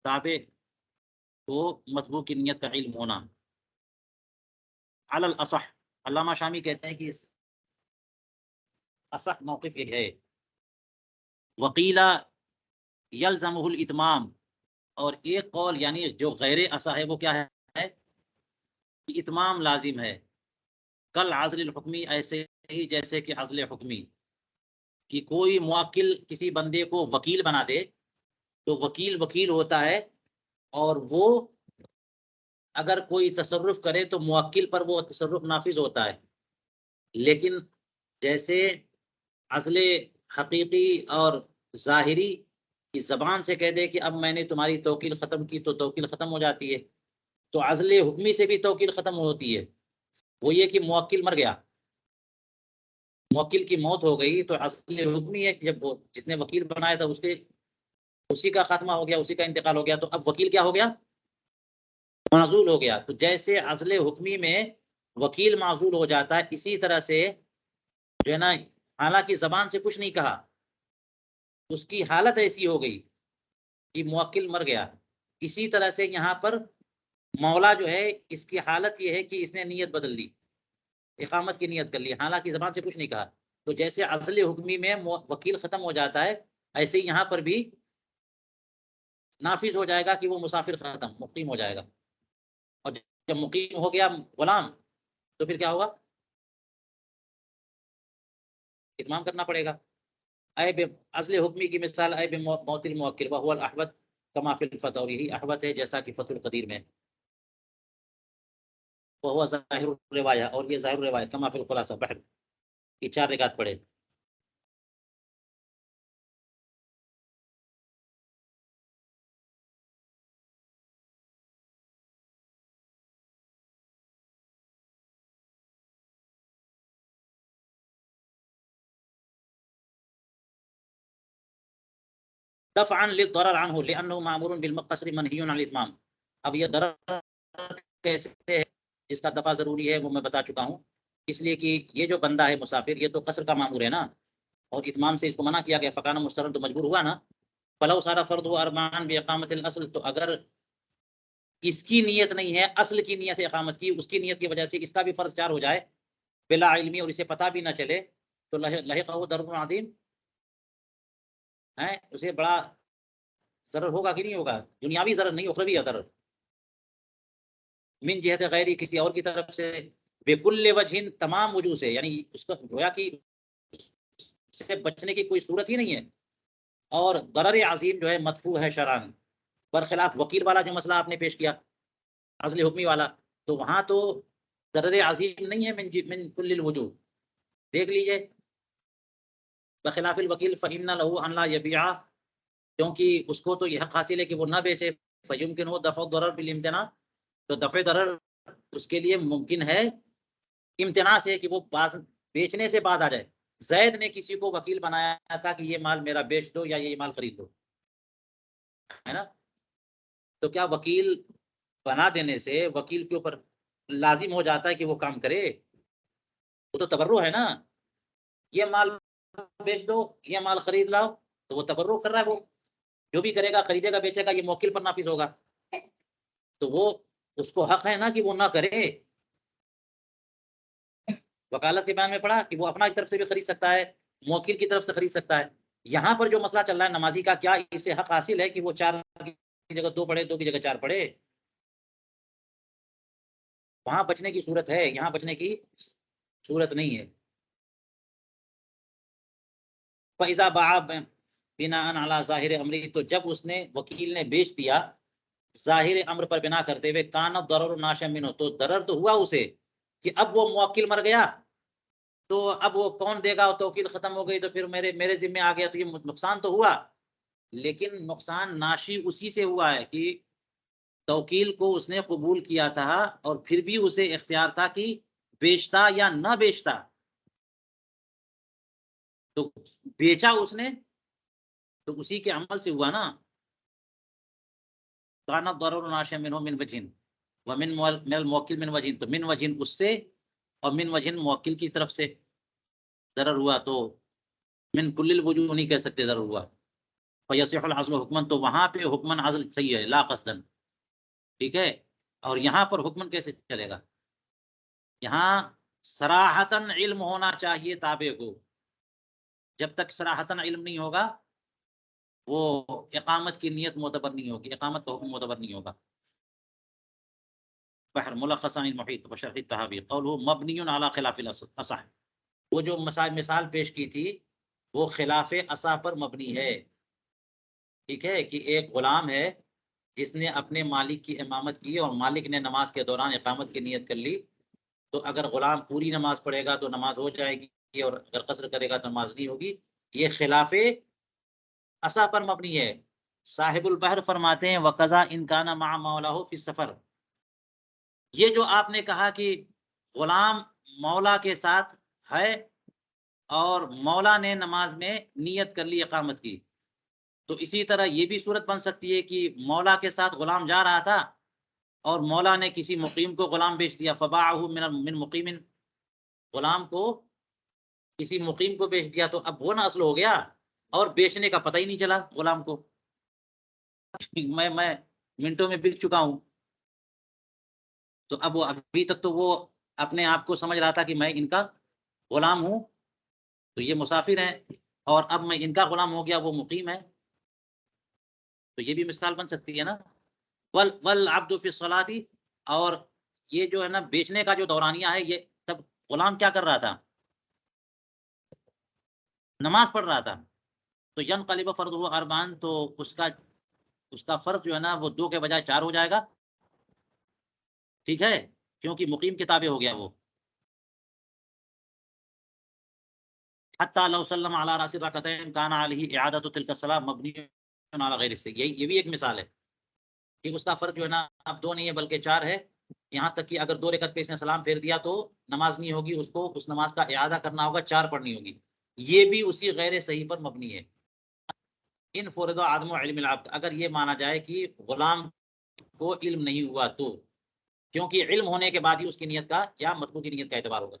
تابع کو مطبوع کی نیت کا علم ہونا علی الاصح. علامہ شامی کہتے ہیں کہ اصح موقف ایک ہے. وقیلا یلزمہ الاتمام، اور ایک قول یعنی جو غیر اصح ہے وہ کیا ہے کہ اتمام لازم ہے. کل عزل الحکمی، ایسے ہی جیسے کہ عزل حکمی، کہ کوئی موکل کسی بندے کو وکیل بنا دے، تو وکیل ہوتا ہے، اور وہ اگر کوئی تصرف کرے تو موکل پر وہ تصرف نافذ ہوتا ہے. لیکن جیسے عزل حقیقی اور ظاہری کی زبان سے کہہ دے کہ اب میں نے تمہاری توکیل ختم کی، تو توکیل ختم ہو جاتی ہے. تو عزل حکمی سے بھی توکیل ختم ہوتی ہے. وہ یہ کہ موکل مر گیا، موکل کی موت ہو گئی تو اصل حکم یہ ہے کہ جب جس نے وکیل بنایا تھا اسی کا خاتمہ ہو گیا، اسی کا انتقال ہو گیا، تو اب وکیل کیا ہو گیا؟ معزول ہو گیا۔ تو جیسے عزل حکمی میں وکیل معزول ہو جاتا ہے، اسی طرح سے جو ہے نا، حالانکہ زبان سے کچھ نہیں کہا، اس کی حالت ایسی ہو گئی کہ موکل مر گیا، اسی طرح سے یہاں پر مولا جو ہے اس کی حالت یہ ہے کہ اس نے نیت بدل دی، اقامت کی نیت کر لی، حالانکہ زبان سے کچھ نہیں کہا۔ تو جیسے عزل حکمی میں وکیل ختم ہو جاتا ہے، ایسے ہی یہاں پر بھی نافذ ہو جائے گا کہ وہ مسافر ختم، مقیم ہو جائے گا، اور جب مقیم ہو گیا غلام تو پھر کیا ہوگا؟ اتمام کرنا پڑے گا۔ عیب عزل حکمی کی مثال عیب موت الموکل وهو الاحوط کما فی الفتح، اور یہی احوط ہے جیسا کہ فتح القدیر میں، وهو ظاہر الروایہ، اور یہ ظاہر الروایہ کما فی الخلاصہ بحر کی 4 رکعت پڑھے۔ دفعا للضرر عنه لانه مامور بالقصر منهي عن الاتمام۔ اب یہ ضرر کیسے ہے، جس کا دفع ضروری ہے وہ میں بتا چکا ہوں، اس لیے کہ یہ جو بندہ ہے مسافر، یہ تو قصر کا مامور ہے نا، اور اتمام سے اس کو منع کیا گیا، فکان مسترد، تو مجبور ہوا نا۔ فلو سارا فرض و ارمان باقامت الاصل، تو اگر اس کی نیت نہیں ہے، اصل کی نیت ہے اقامت کی، اس کی نیت کی وجہ سے اس کا بھی فرض 4 ہو جائے بلا علمی، اور اسے پتہ بھی نہ چلے، تو لحقہ ضرر عظیم ہے، اسے بڑا ضرر ہوگا کہ نہیں ہوگا؟ دنیاوی ضرر نہیں، اخروی ضرر، من جہت غیری، کسی اور کی طرف سے، بکل وجہ، تمام وجوہ سے، یعنی اس کو گویا کہ سے بچنے کی کوئی صورت ہی نہیں ہے۔ اور ضرر عظیم جو ہے مدفوع ہے شرعاً، برخلاف وکیل والا جو مسئلہ آپ نے پیش کیا، عزل حکمی والا، تو وہاں تو ضرر عظیم نہیں ہے من کل الوجوہ، دیکھ لیجئے، بخلاف الوکیل فإن له ان لا يبيع، کیونکہ اس کو تو یہ حق حاصل ہے کہ وہ نہ بیچے، فیمکن ہو دفع ضرر بالامتناع، تو دفع ضرر اس کے لیے ممکن ہے امتناع سے، کہ وہ بیچنے سے باز آ جائے۔ زید نے کسی کو وکیل بنایا تھا کہ یہ مال میرا بیچ دو یا یہ مال خرید دو، ہے نا، تو کیا وکیل بنا دینے سے وکیل کے اوپر لازم ہو جاتا ہے کہ وہ کام کرے؟ وہ تو تبرع ہے نا، یہ مال بیچ دو، یہ مال خرید لاؤ، تو وہ تبرع کر رہا ہے، وہ جو بھی کرے گا، خریدے گا بیچے گا، یہ موکل پر نافذ ہوگا، تو وہ اس کو حق ہے نا کہ وہ نہ کرے۔ وکالت کے بیان میں پڑھا کہ وہ اپنا طرف سے بھی خرید سکتا ہے، موکل کی طرف سے خرید سکتا ہے۔ یہاں پر جو مسئلہ چل رہا ہے نمازی کا، کیا اسے حق حاصل ہے کہ وہ 4 کی جگہ 2 پڑھے، 2 کی جگہ 4 پڑھے؟ وہاں بچنے کی صورت ہے، یہاں بچنے کی صورت نہیں ہے۔ فَإِذَا بَاعَ بِنَاءً عَلَى ظَاهِرِ أَمْرِهِ، تو جب اس نے وکیل نے بیچ دیا ظاہر امر پر بنا کرتے ہوئے، کانت ضرر ناشئ منہ، تو ضرر تو ہوا اسے کہ اب وہ موکل مر گیا، تو اب وہ کون دے گا، توکیل ختم ہو گئی، تو پھر میرے ذمہ آ گیا، تو یہ نقصان تو ہوا، لیکن نقصان ناشی اسی سے ہوا ہے کہ توکیل کو اس نے قبول کیا تھا، اور پھر بھی اسے اختیار تھا کہ بیچتا یا نہ بیچتا، تو بیچا اس نے تو اسی کے عمل سے ہوا نا۔ کانت ضرر ناشئ منہ من وجہ ومن من الموکل من وجہ، تو من وجہ اس سے، اور من وجہ موکل کی طرف سے ضرر ہوا، تو من کل الوجوہ نہیں کہہ سکتے ضرر ہوا۔ فیصح العزل حکمن، تو وہاں پہ حکمن عزل صحیح ہے، لا قصدن، ٹھیک ہے۔ اور یہاں پر حکمن کیسے چلے گا؟ یہاں صراحتاً علم ہونا چاہیے تابع کو، جب تک صراحتاً علم نہیں ہوگا وہ اقامت کی نیت معتبر نہیں ہوگی، اقامت کا حکم معتبر نہیں ہوگا۔ بحر ملخص عن المحیط بشرح التحابی قوله مبنی علی خلاف الاصح، وہ جو مثال پیش کی تھی وہ خلاف اصح پر مبنی ہے، ٹھیک ہے، کہ ایک غلام ہے جس نے اپنے مالک کی امامت کی، اور مالک نے نماز کے دوران اقامت کی نیت کر لی، تو اگر غلام پوری نماز پڑھے گا تو نماز ہو جائے گی، اور اگر قصر کرے گا تو نماز نہیں ہوگی، یہ خلاف اصح پر مبنی ہے۔ صاحب البحر فرماتے ہیں وقضا ان کان مع مولاه فی السفر، یہ جو آپ نے کہا کہ غلام مولا کے ساتھ ہے اور مولا نے نماز میں نیت کر لی اقامت کی، تو اسی طرح یہ بھی صورت بن سکتی ہے کہ مولا کے ساتھ غلام جا رہا تھا اور مولا نے کسی مقیم کو غلام بیچ دیا، فباعہ من مقیم، غلام کو کسی مقیم کو بیچ دیا، تو اب وہ نہ اصل ہو گیا اور بیچنے کا پتہ ہی نہیں چلا غلام کو، میں منٹوں میں بک چکا ہوں. تو اب وہ ابھی تک تو وہ اپنے آپ کو سمجھ رہا تھا کہ میں ان کا غلام ہوں، تو یہ مسافر ہیں، اور اب میں ان کا غلام ہو گیا، وہ مقیم ہے. تو یہ بھی مثال بن سکتی ہے نا. والعبد فی الصلاۃ، اور یہ جو ہے نا بیچنے کا جو دورانیہ ہے، یہ تب غلام کیا کر رہا تھا؟ نماز پڑھ رہا تھا. تو ینقلب فرضہ اربعا، تو اس کا فرض جو ہے نا وہ 2 کے بجائے 4 ہو جائے گا، ٹھیک ہے، کیونکہ مقیم کے تابع ہو گیا وہ. حتی لو سلم علی راس الرکعتین کان علیہ اعادۃ تلک الصلاۃ مبنی علی غیر الصحیح. یہ بھی ایک مثال ہے کہ اس کا فرض جو ہے نا اب 2 نہیں ہے بلکہ 4 ہے، یہاں تک کہ اگر 2 رکعت پہ اس نے سلام پھیر دیا تو نماز نہیں ہوگی، اس کو اس نماز کا اعادہ کرنا ہوگا، 4 پڑھنی ہوگی. یہ بھی اسی غیر صحیح پر مبنی ہے. ان فرض عدم علم العبد، اگر یہ مانا جائے کہ غلام کو علم نہیں ہوا تو، کیونکہ علم ہونے کے بعد ہی اس کی نیت کا یا مطلوب کی نیت کا اعتبار ہوگا.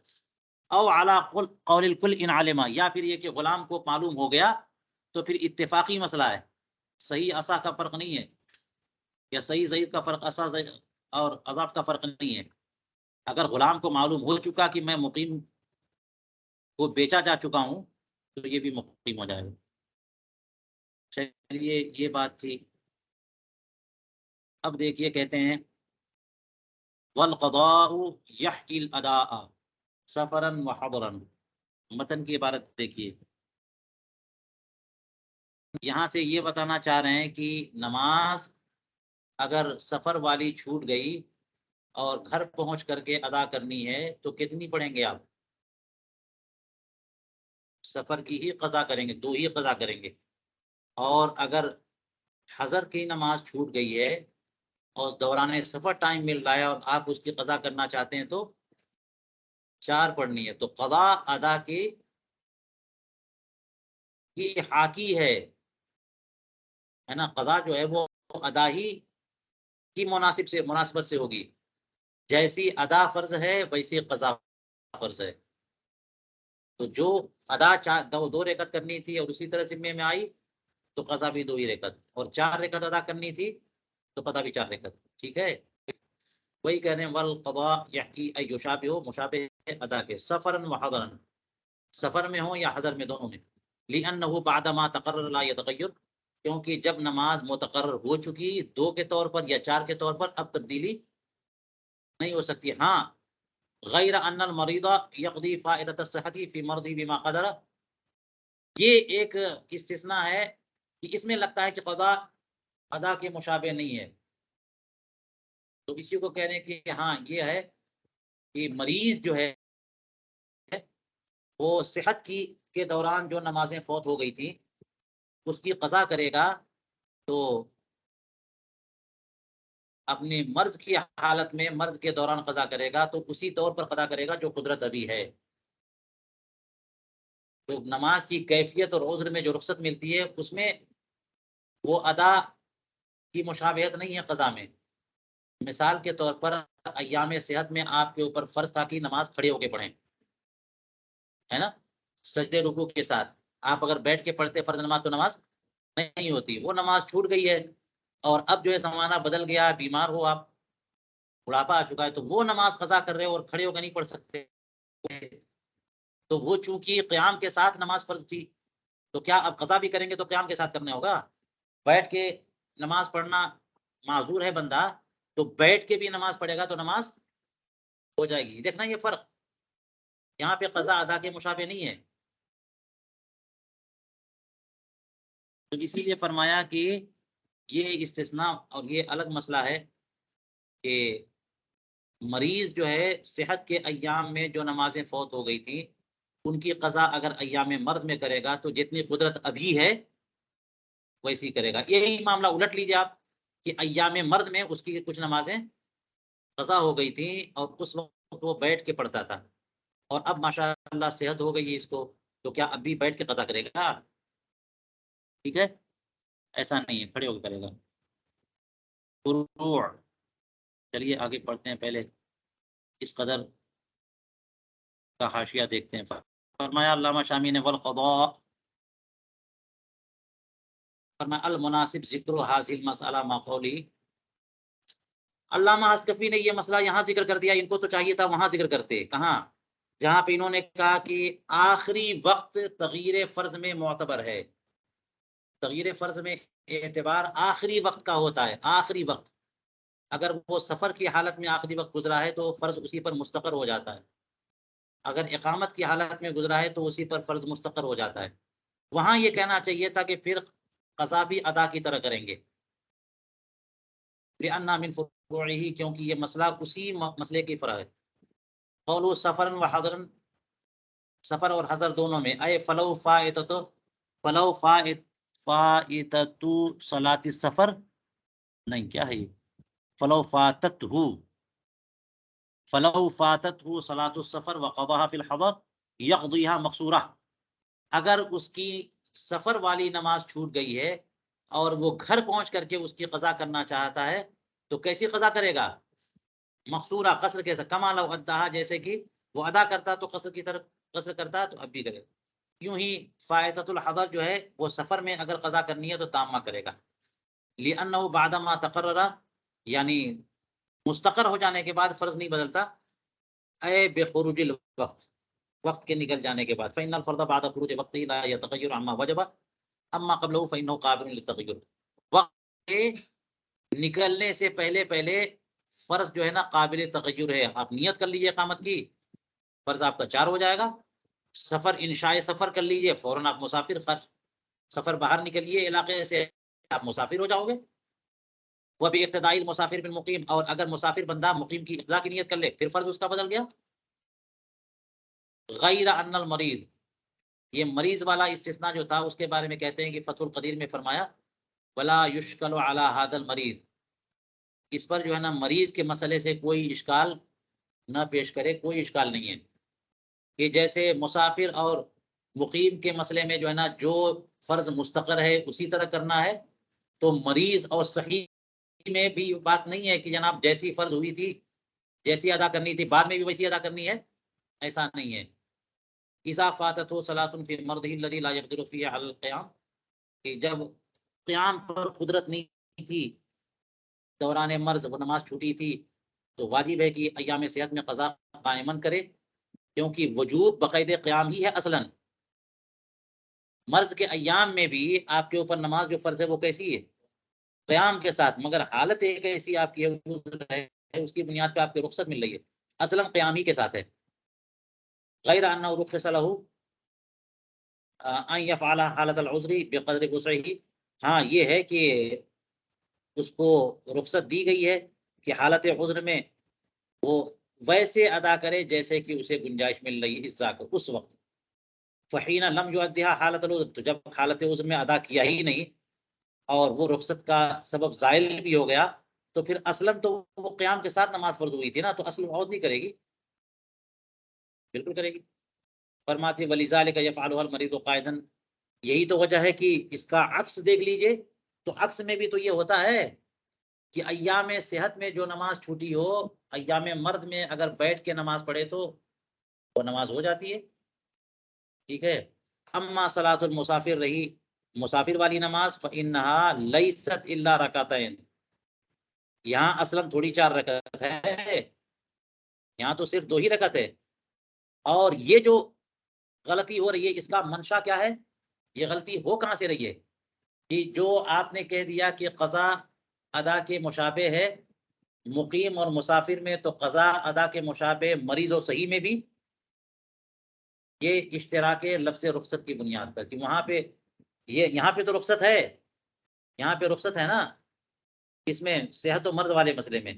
او علی قول الکل ان علم، یا پھر یہ کہ غلام کو معلوم ہو گیا تو پھر اتفاقی مسئلہ ہے، صحیح اصح کا فرق نہیں ہے، یا صحیح ضعیف کا فرق، اصح اور اضاف کا فرق نہیں ہے. اگر غلام کو معلوم ہو چکا کہ میں مقیم کو بیچا جا چکا ہوں تو یہ بھی مقیم ہو جائے گا. چلیے یہ بات تھی. اب دیکھیے کہتے ہیں والقضاء یحکی الاداء سفرا وحضرا. متن کی عبارت دیکھیے، یہاں سے یہ بتانا چاہ رہے ہیں کہ نماز اگر سفر والی چھوٹ گئی اور گھر پہنچ کر کے ادا کرنی ہے تو کتنی پڑھیں گے آپ؟ سفر کی ہی قضا کریں گے، 2 ہی قضا کریں گے. اور اگر حضر کی نماز چھوٹ گئی ہے اور دوران سفر ٹائم مل رہا ہے اور آپ اس کی قضا کرنا چاہتے ہیں تو 4 پڑھنی ہے. تو قضا ادا کی حاکی ہے نا، قضا جو ہے وہ ادا ہی کی مناسبت سے ہوگی. جیسی ادا فرض ہے ویسی قضا فرض ہے. تو جو ادا 2 رکعت کرنی تھی اور اسی طرح ذمے میں آئی تو قضا بھی 2 ہی رکعت، اور 4 رکعت ادا کرنی تھی تو قضا بھی 4 رکعت. ٹھیک ہے، وہی کہہ رہے ہیں والقضاء یحکی ای یشابہ، مشابہ ادا کے، سفرا وحضرا، سفر میں ہو یا حضر میں، دونوں میں. لأنه بعد ما تقرر لا يتغیر، کیونکہ جب نماز متقرر ہو چکی 2 کے طور پر یا 4 کے طور پر، اب تبدیلی نہیں ہو سکتی. ہاں غیر ان المریض یقضی فائدۃ الصحۃ فی مرضی بما قدر، یہ ایک استثناء ہے کہ اس میں لگتا ہے کہ قضا ادا کے مشابہ نہیں ہے. تو اسی کو کہہ رہے ہیں کہ ہاں یہ ہے کہ مریض جو ہے وہ صحت کے دوران جو نمازیں فوت ہو گئی تھیں اس کی قضا کرے گا، تو اپنے مرض کی حالت میں مرض کے دوران قضا کرے گا تو اسی طور پر قضا کرے گا جو قدرت ابھی ہے. تو نماز کی کیفیت اور عذر میں جو رخصت ملتی ہے اس میں وہ ادا کی مشابہت نہیں ہے قضا میں. مثال کے طور پر ایام صحت میں آپ کے اوپر فرض تھا کہ نماز کھڑے ہو کے پڑھیں، ہے نا، سجدے رکوع کے ساتھ. آپ اگر بیٹھ کے پڑھتے فرض نماز تو نماز نہیں ہوتی. وہ نماز چھوٹ گئی ہے اور اب جو ہے زمانہ بدل گیا، بیمار ہو آپ، بڑھاپا آ چکا ہے، تو وہ نماز قضا کر رہے ہو اور کھڑے ہو کے نہیں پڑھ سکتے. تو وہ چونکہ قیام کے ساتھ نماز فرض تھی تو کیا اب قضا بھی کریں گے تو قیام کے ساتھ کرنا ہوگا. بیٹھ کے نماز پڑھنا معذور ہے بندہ تو بیٹھ کے بھی نماز پڑھے گا تو نماز ہو جائے گی. دیکھنا یہ فرق یہاں پہ قضا ادا کے مشابہ نہیں ہے. تو اسی لیے فرمایا کہ یہ استثناء اور یہ الگ مسئلہ ہے کہ مریض جو ہے صحت کے ایام میں جو نمازیں فوت ہو گئی تھیں ان کی قضا اگر ایام مرد میں کرے گا تو جتنی قدرت ابھی ہے ویسی کرے گا. یہی معاملہ الٹ لیجیے آپ کہ ایام مرد میں اس کی کچھ نمازیں قضا ہو گئی تھیں اور اس وقت وقت وہ بیٹھ کے پڑھتا تھا، اور اب ماشاءاللہ صحت ہو گئی ہے اس کو، تو کیا اب بھی بیٹھ کے قضا کرے گا؟ ٹھیک ہے، ایسا نہیں ہے، کھڑے ہو کے کرے گا۔ فروع، چلیے آگے پڑھتے ہیں، پہلے اس قدر کا حاشیہ دیکھتے ہیں۔ فرمایا علامہ شامی نے والقضاء، فرمایا المناسب ذکر حاصل مسئلہ مقولی، علامہ حسکفی نے یہ مسئلہ یہاں ذکر کر دیا، ان کو تو چاہیے تھا وہاں ذکر کرتے، کہاں؟ جہاں پہ انہوں نے کہا کہ آخری وقت تغییر فرض میں معتبر ہے، تغییر فرض میں اعتبار آخری وقت کا ہوتا ہے، آخری وقت، اگر وہ سفر کی حالت میں آخری وقت گزرا ہے تو فرض اسی پر مستقر ہو جاتا ہے، اگر اقامت کی حالت میں گزرا ہے تو اسی پر فرض مستقر ہو جاتا ہے۔ وہاں یہ کہنا چاہیے تھا کہ پھر قضا بھی ادا کی طرح کریں گے، لأن من فروعه، کیونکہ یہ مسئلہ اسی مسئلے کی فرع ہے۔ قولوا سفرا وحضرا، سفر اور حضر دونوں میں، اے فلو فائتۃ، فلو فائتۃ صلاۃ السفر، نہیں کیا ہے یہ، فلو فاتت ہو، فلو فاتت ہو صلاۃ السفر وقضاها فی الحضر یقضیها مقصورہ، اگر اس کی سفر والی نماز چھوٹ گئی ہے اور وہ گھر پہنچ کر کے اس کی قضا کرنا چاہتا ہے تو کیسی قضا کرے گا؟ مقصورہ، قصر کے ساتھ، کما لو اداہا، جیسے کہ وہ ادا کرتا تو قصر کی طرف قصر کرتا تو اب بھی کرے گا۔ یوں ہی فائتۃ الحضر جو ہے وہ سفر میں اگر قضا کرنی ہے تو تامہ کرے گا، لأنه بعد ما تقرر، یعنی مستقر ہو جانے کے بعد فرض نہیں بدلتا، اے بخروج الوقت، وقت کے نکل جانے کے بعد، فإن الفرض بعد خروج وقته لا يتغير عما وجب اما قبله فإنه قابل للتغير، وقت کے نکلنے سے پہلے پہلے فرض جو ہے نا قابل تغیر ہے، آپ نیت کر لیجیے اقامت کی، فرض آپ کا 4 ہو جائے گا، سفر انشاء سفر کر لیجیے، فوراً آپ مسافر، سفر باہر نکلیے علاقے سے، آپ مسافر ہو جاؤ گے۔ وہ بھی اقتدائی المسافر بالمقیم، اور اگر مسافر بندہ مقیم کی اقتدا کی نیت کر لے پھر فرض اس کا بدل گیا۔ غیر ان المریض، یہ مریض والا استثناء جو تھا اس کے بارے میں کہتے ہیں کہ فتح القدیر میں فرمایا ولا یشکل علی ھذا المریض، اس پر جو ہے نا مریض کے مسئلے سے کوئی اشکال نہ پیش کرے، کوئی اشکال نہیں ہے، کہ جیسے مسافر اور مقیم کے مسئلے میں جو ہے نا جو فرض مستقر ہے اسی طرح کرنا ہے، تو مریض اور صحیح میں بھی بات نہیں ہے کہ جناب جیسی فرض ہوئی تھی، جیسی ادا کرنی تھی بعد میں بھی ویسی ادا کرنی ہے، ایسا نہیں ہے۔ اذا فاتته صلاة في مرضه الذي لا يقدر فيه على القيام، کہ جب قیام پر قدرت نہیں تھی، دوران مرض وہ نماز چھوٹی تھی، تو واجب ہے کہ ایام صحت میں قضا قائمن کرے، کیونکہ وجوب باقاعدہ قیام ہی ہے اصلاً۔ مرض کے ایام میں بھی آپ کے اوپر نماز جو فرض ہے وہ کیسی ہے؟ قیام کے ساتھ، مگر حالت ایک ایسی آپ کی ہے اس کی بنیاد پہ آپ کی رخصت مل رہی ہے، اصلاً قیام ہی کے ساتھ ہے۔ غیر انہ رخص له ان يفعل حالت العذر بقدر وسعه، ہاں یہ ہے کہ اس کو رخصت دی گئی ہے کہ حالت عذر میں وہ ویسے ادا کرے جیسے کہ اسے گنجائش مل رہی ہے اس ذات اس وقت۔ فحین لم یؤدیها حالت العذر، تو جب حالت عذر میں ادا کیا ہی نہیں اور وہ رخصت کا سبب زائل بھی ہو گیا، تو پھر اصلاً تو وہ قیام کے ساتھ نماز فرض ہوئی تھی نا، تو اصل عود نہیں کرے گی، بالکل کرے گی۔ فرماتے ولذالک یفعلها المریض قائدا، یہی تو وجہ ہے کہ اس کا عکس دیکھ لیجئے، تو عکس میں بھی تو یہ ہوتا ہے کہ ایام صحت میں جو نماز چھوٹی ہو، ایام مرد میں اگر بیٹھ کے نماز پڑھے تو وہ نماز ہو جاتی ہے، ٹھیک ہے۔ اما صلاۃ المسافر، رہی مسافر والی نماز، فإنها لیست الا رکعتین، یہاں اصلا تھوڑی 4 رکعت ہے، یہاں تو صرف 2 ہی رکعت ہے، اور یہ جو غلطی ہو رہی ہے اس کا منشا کیا ہے؟ یہ غلطی ہو کہاں سے رہی ہے کہ جو آپ نے کہہ دیا کہ قضا ادا کے مشابہ ہے مقیم اور مسافر میں، تو قضا ادا کے مشابہ مریض و صحیح میں بھی یہ اشتراک لفظ رخصت کی بنیاد پر، کہ وہاں پہ یہ یہاں پہ تو رخصت ہے، یہاں پہ رخصت ہے نا اس میں صحت و مرض والے مسئلے میں،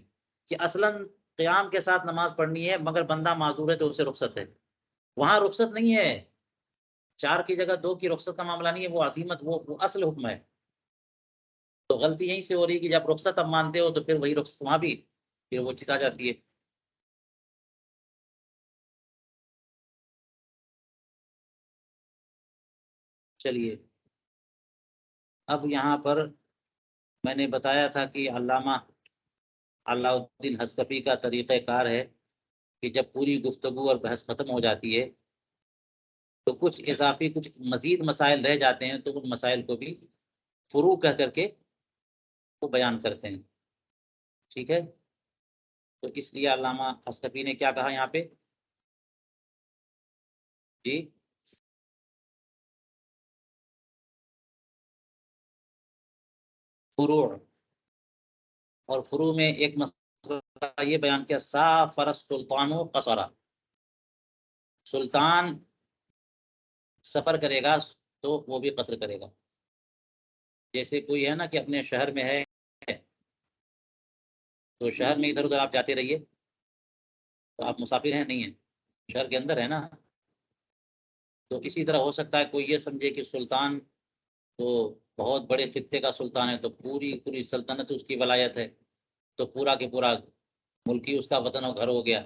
کہ اصلاً قیام کے ساتھ نماز پڑھنی ہے مگر بندہ معذور ہے تو اسے رخصت ہے، وہاں رخصت نہیں ہے، 4 کی جگہ 2 کی رخصت کا معاملہ نہیں ہے، وہ عزیمت وہ اصل حکم ہے۔ تو غلطی یہیں سے ہو رہی ہے کہ جب رخصت اب مانتے ہو تو پھر وہی رخصت وہاں بھی پھر وہ ٹھکا جاتی ہے۔ چلیے اب یہاں پر میں نے بتایا تھا کہ علامہ علاء الدین حصکفی کا طریقہ کار ہے کہ جب پوری گفتگو اور بحث ختم ہو جاتی ہے تو کچھ اضافی کچھ مزید مسائل رہ جاتے ہیں تو ان مسائل کو بھی فروع کہہ کر کے وہ بیان کرتے ہیں. ٹھیک ہے، تو اس لیے علامہ حصکفی نے کیا کہا یہاں پہ جی فروع، اور فروع میں ایک مسئلہ یہ بیان کیا سافر السلطان و قصرا، سلطان سفر کرے گا تو وہ بھی قصر کرے گا. جیسے کوئی ہے نا کہ اپنے شہر میں ہے تو شہر میں ادھر ادھر آپ جاتے رہیے تو آپ مسافر ہیں نہیں ہیں، شہر کے اندر ہے نا. تو اسی طرح ہو سکتا ہے کوئی یہ سمجھے کہ سلطان تو بہت بڑے خطے کا سلطان ہے تو پوری پوری سلطنت اس کی ولایت ہے، تو پورا کے پورا ملک ہی اس کا وطن و گھر ہو گیا،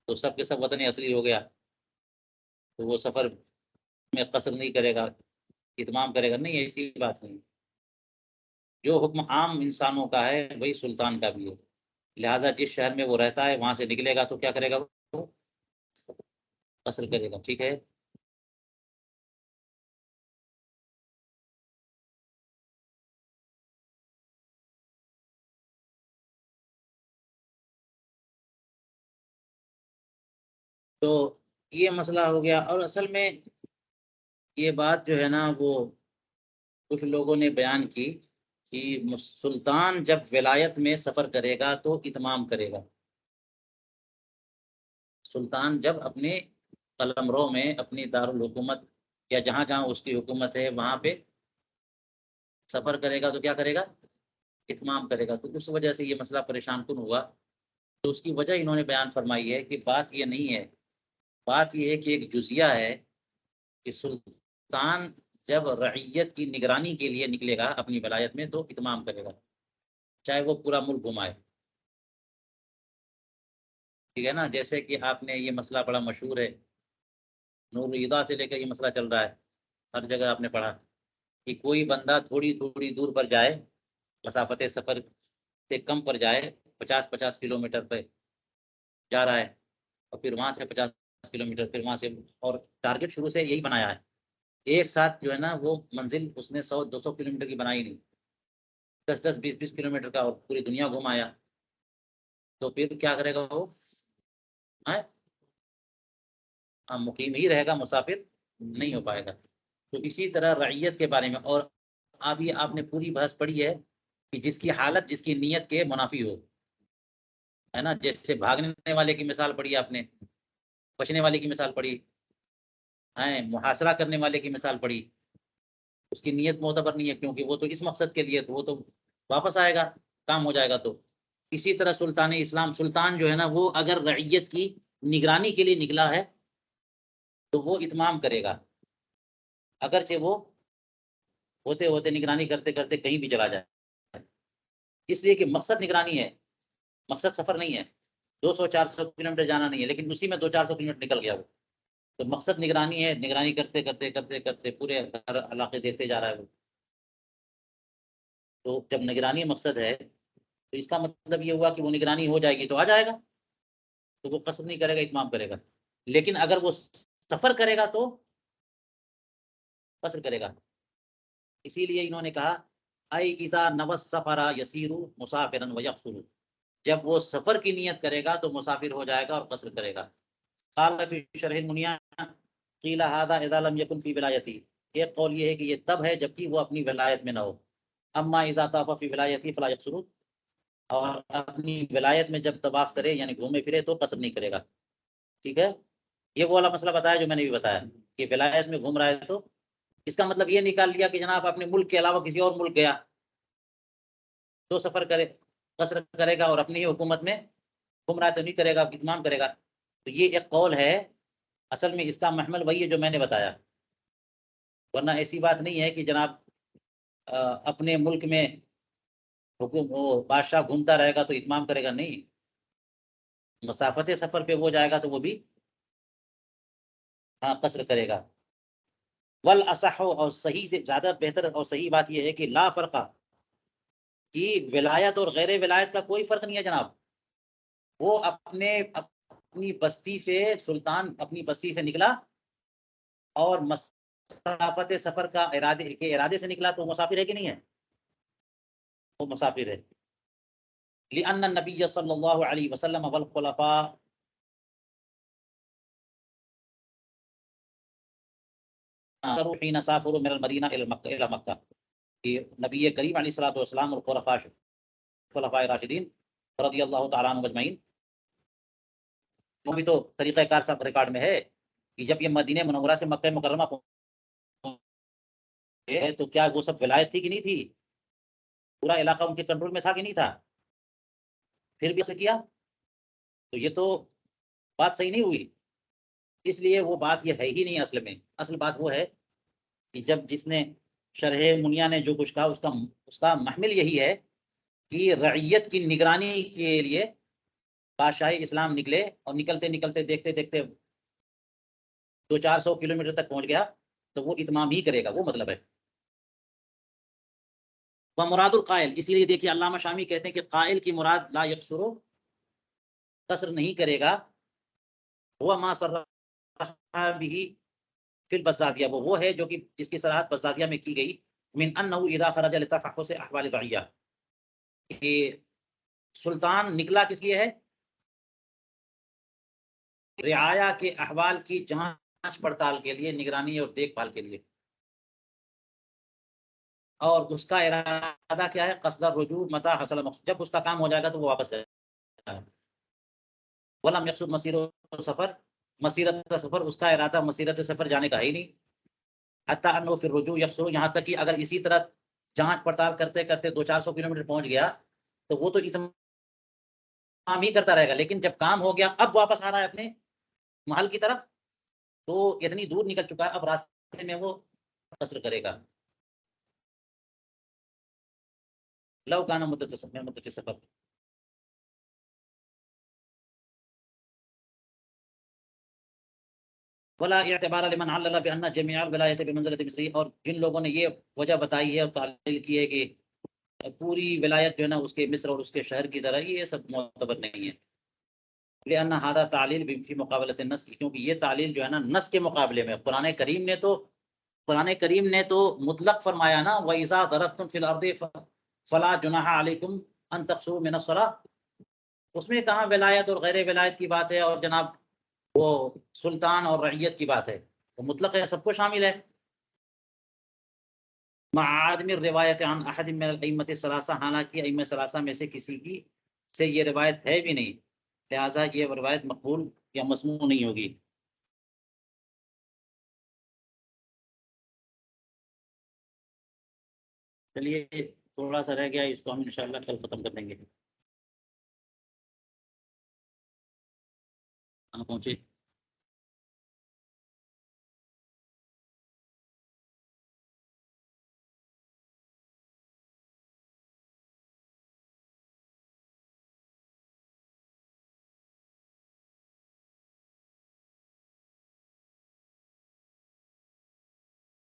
تو سب کے سب وطن اصلی ہو گیا، تو وہ سفر میں قصر نہیں کرے گا، اتمام کرے گا. نہیں، ایسی بات نہیں. جو حکم عام انسانوں کا ہے وہی سلطان کا بھی ہے، لہٰذا جس شہر میں وہ رہتا ہے وہاں سے نکلے گا تو کیا کرے گا، وہ قصر کرے گا. ٹھیک ہے، تو یہ مسئلہ ہو گیا. اور اصل میں یہ بات جو ہے نا وہ کچھ لوگوں نے بیان کی کہ سلطان جب ولایت میں سفر کرے گا تو اتمام کرے گا. سلطان جب اپنے قلمرو میں اپنی دارالحکومت یا جہاں جہاں اس کی حکومت ہے وہاں پہ سفر کرے گا تو کیا کرے گا، اتمام کرے گا. تو اس وجہ سے یہ مسئلہ پریشان کن ہوا. تو اس کی وجہ انہوں نے بیان فرمائی ہے کہ بات یہ نہیں ہے، بات یہ ہے کہ ایک جزیہ ہے کہ سلطان جب رعیت کی نگرانی کے لیے نکلے گا اپنی ولایت میں تو اتمام کرے گا، چاہے وہ پورا ملک گھمائے. ٹھیک ہے نا، جیسے کہ آپ نے یہ مسئلہ بڑا مشہور ہے، نور الہدا سے لے کر یہ مسئلہ چل رہا ہے، ہر جگہ آپ نے پڑھا کہ کوئی بندہ تھوڑی تھوڑی دور پر جائے، مسافت سفر سے کم پر جائے، 50-50 کلومیٹر پہ جا رہا ہے، اور پھر وہاں سے 50 کلومیٹر، پھر وہاں سے، اور ٹارگیٹ شروع سے یہی بنایا ہے. ایک ساتھ جو ہے نا وہ منزل اس نے 100-200 کلومیٹر کی بنائی نہیں، 10-10 20-20 کلومیٹر کا، اور پوری دنیا گھمایا. تو پھر کیا کرے گا وہ، مقیم ہی رہے گا، مسافر نہیں ہو پائے گا. تو اسی طرح رعیت کے بارے میں، اور ابھی آپ نے پوری بحث پڑھی ہے کہ جس کی حالت جس کی نیت کے منافی ہو، ہے نا. جیسے بھاگنے والے کی مثال پڑھی آپ نے، بچنے والے کی مثال پڑھی ہے، محاصرہ کرنے والے کی مثال پڑھی، اس کی نیت معتبر نہیں ہے کیونکہ وہ تو اس مقصد کے لیے، تو وہ تو واپس آئے گا، کام ہو جائے گا. تو اسی طرح سلطان اسلام، سلطان جو ہے نا وہ اگر رعیت کی نگرانی کے لیے نکلا ہے تو وہ اتمام کرے گا، اگرچہ وہ ہوتے ہوتے نگرانی کرتے کرتے کہیں بھی چلا جائے. اس لیے کہ مقصد نگرانی ہے، مقصد سفر نہیں ہے. 200-400 کلومیٹر جانا نہیں ہے، لیکن اسی میں 200-400 کلومیٹر نکل گیا وہ، تو مقصد نگرانی ہے. نگرانی کرتے کرتے کرتے کرتے پورے ہر علاقے دیکھتے جا رہا ہے وہ. تو جب نگرانی مقصد ہے تو اس کا مطلب یہ ہوا کہ وہ نگرانی ہو جائے گی تو آ جائے گا، تو وہ قصر نہیں کرے گا، اتمام کرے گا. لیکن اگر وہ سفر کرے گا تو قصر کرے گا. اسی لیے انہوں نے کہا اے اذا نوس سفرا یسیر مسافرا ویقصر، جب وہ سفر کی نیت کرے گا تو مسافر ہو جائے گا اور قصر کرے گا. قال فی شرح المنیا قیل هذا اذا لم يكن في ولایتی، ایک قول یہ ہے کہ یہ تب ہے جبکہ وہ اپنی ولایت میں نہ ہو. اما اذا طاف فی ولایتی فلا یقصر، اور اپنی ولایت میں جب طواف کرے یعنی گھومے پھرے تو قصر نہیں کرے گا. ٹھیک ہے، یہ وہ والا مسئلہ بتایا جو میں نے بھی بتایا کہ ولایت میں گھوم رہا ہے تو اس کا مطلب یہ نکال لیا کہ جناب اپنے ملک کے علاوہ کسی اور ملک گیا تو سفر کرے، قصر کرے گا، اور اپنی ہی حکومت میں گھوم رہا ہے تو نہیں کرے گا، اتمام کرے گا. تو یہ ایک قول ہے، اصل میں اس کا محمل وہی ہے جو میں نے بتایا. ورنہ ایسی بات نہیں ہے کہ جناب اپنے ملک میں وہ بادشاہ گھومتا رہے گا تو اتمام کرے گا، نہیں. مسافت سفر پہ وہ جائے گا تو وہ بھی قصر کرے گا. والاصح، اور صحیح سے زیادہ بہتر اور صحیح بات یہ ہے کہ لا فرق، کہ ولایت اور غیر ولایت کا کوئی فرق نہیں ہے جناب. وہ اپنی بستی سے، سلطان اپنی بستی سے نکلا اور مسافت سفر کا ارادے سے نکلا، تو مسافر ہے کہ نہیں ہے؟ وہ مسافر ہے. لأن النبی صلی اللہ علیہ وسلم والخلفاء حين سافروا من المدینہ الى مکہ، کہ نبی کریم علیہ الصلوۃ والسلام اور خلفاء راشدین رضی اللہ تعالیٰ عنہ اجمعین، وہ بھی تو طریقہ کار سب ریکارڈ میں ہے کہ جب یہ مدینہ منورہ سے مکہ مکرمہ پہنچے تو کیا وہ سب ولایت تھی کہ نہیں تھی؟ پورا علاقہ ان کے کنٹرول میں تھا کہ نہیں تھا؟ پھر بھی ایسا کیا تو یہ تو بات صحیح نہیں ہوئی. اس لیے وہ بات یہ ہے ہی نہیں. اصل میں اصل بات وہ ہے کہ جب جس نے شرح منیا نے جو کچھ کہا اس کا محمل یہی ہے کہ رعیت کی نگرانی کے لیے بادشاہ اسلام نکلے، اور نکلتے نکلتے دیکھتے دیکھتے 200-400 کلومیٹر تک پہنچ گیا، تو وہ اتمام ہی کرے گا، وہ مطلب ہے. وہ مراد القائل، اس لیے دیکھیے علامہ شامی کہتے ہیں کہ قائل کی مراد لا یقصر، قصر نہیں کرے گا. وہ ما صرح به فی البزازیہ، وہ ہے جو کہ جس کی صراحت بزازیہ میں کی گئی، من انہ اذا خرج لتفحص احوال الرعیہ، کہ سلطان نکلا کس لیے ہے؟ رعایا کے احوال کی جانچ پڑتال کے لیے، نگرانی اور دیکھ بھال کے لیے. اور اس کا ارادہ کیا ہے؟ قصد الرجوع متى حصل مقصود، جب اس کا کام ہو جائے گا تو وہ واپس جائے گا. ولم یقصد مسیرۃ سفر، مسیرت سفر، اس کا ارادہ مسیرت سفر جانے کا ہی نہیں. حتی انه فی الرجوع یقصد، یہاں تک کہ اگر اسی طرح جانچ پڑتال کرتے کرتے 200-400 کلومیٹر پہنچ گیا تو وہ تو اتمام ہی کرتا رہے گا، لیکن جب کام ہو گیا اب واپس آ رہا ہے اپنے محل کی طرف، تو اتنی دور نکل چکا ہے، اب راستے میں وہ قصر کرے گا. لو کان مدت سفر. ولا اعتبار لمن علل بان جميع الولایت بمنزلۃ مصری، اور جن لوگوں نے یہ وجہ بتائی ہے اور تعلیل کی ہے کہ پوری ولایت جو ہے نا اس کے مصر اور اس کے شہر کی طرح، یہ سب معتبر نہیں ہے. لأن هذا تعلیل فی مقابلۃ النص، کیونکہ یہ تعلیل جو ہے نا نص کے مقابلے میں، قرآن کریم نے تو مطلق فرمایا نا، وَإِذَا ضَرَبْتُمْ فِي الْأَرْضِ فَلَا جُنَاحَ عَلَيْكُمْ أَن تَقْصُرُوا مِنَ الصَّلَاةِ. اس میں کہاں ولایت اور غیر ولایت کی بات ہے، اور جناب وہ سلطان اور رعیت کی بات ہے، وہ مطلق ہے، سب کو شامل ہے. مع عدم الروایت عن احد من الائمۃ الثلاثہ، حالانکہ ائمہ ثلاثہ میں سے کسی کی سے یہ روایت ہے بھی نہیں، لہٰذا یہ روایت مقبول یا مسموع نہیں ہوگی. چلیے تھوڑا سا رہ گیا، اس کو ہم انشاءاللہ کل ختم کر دیں گے. کہاں پہنچے؟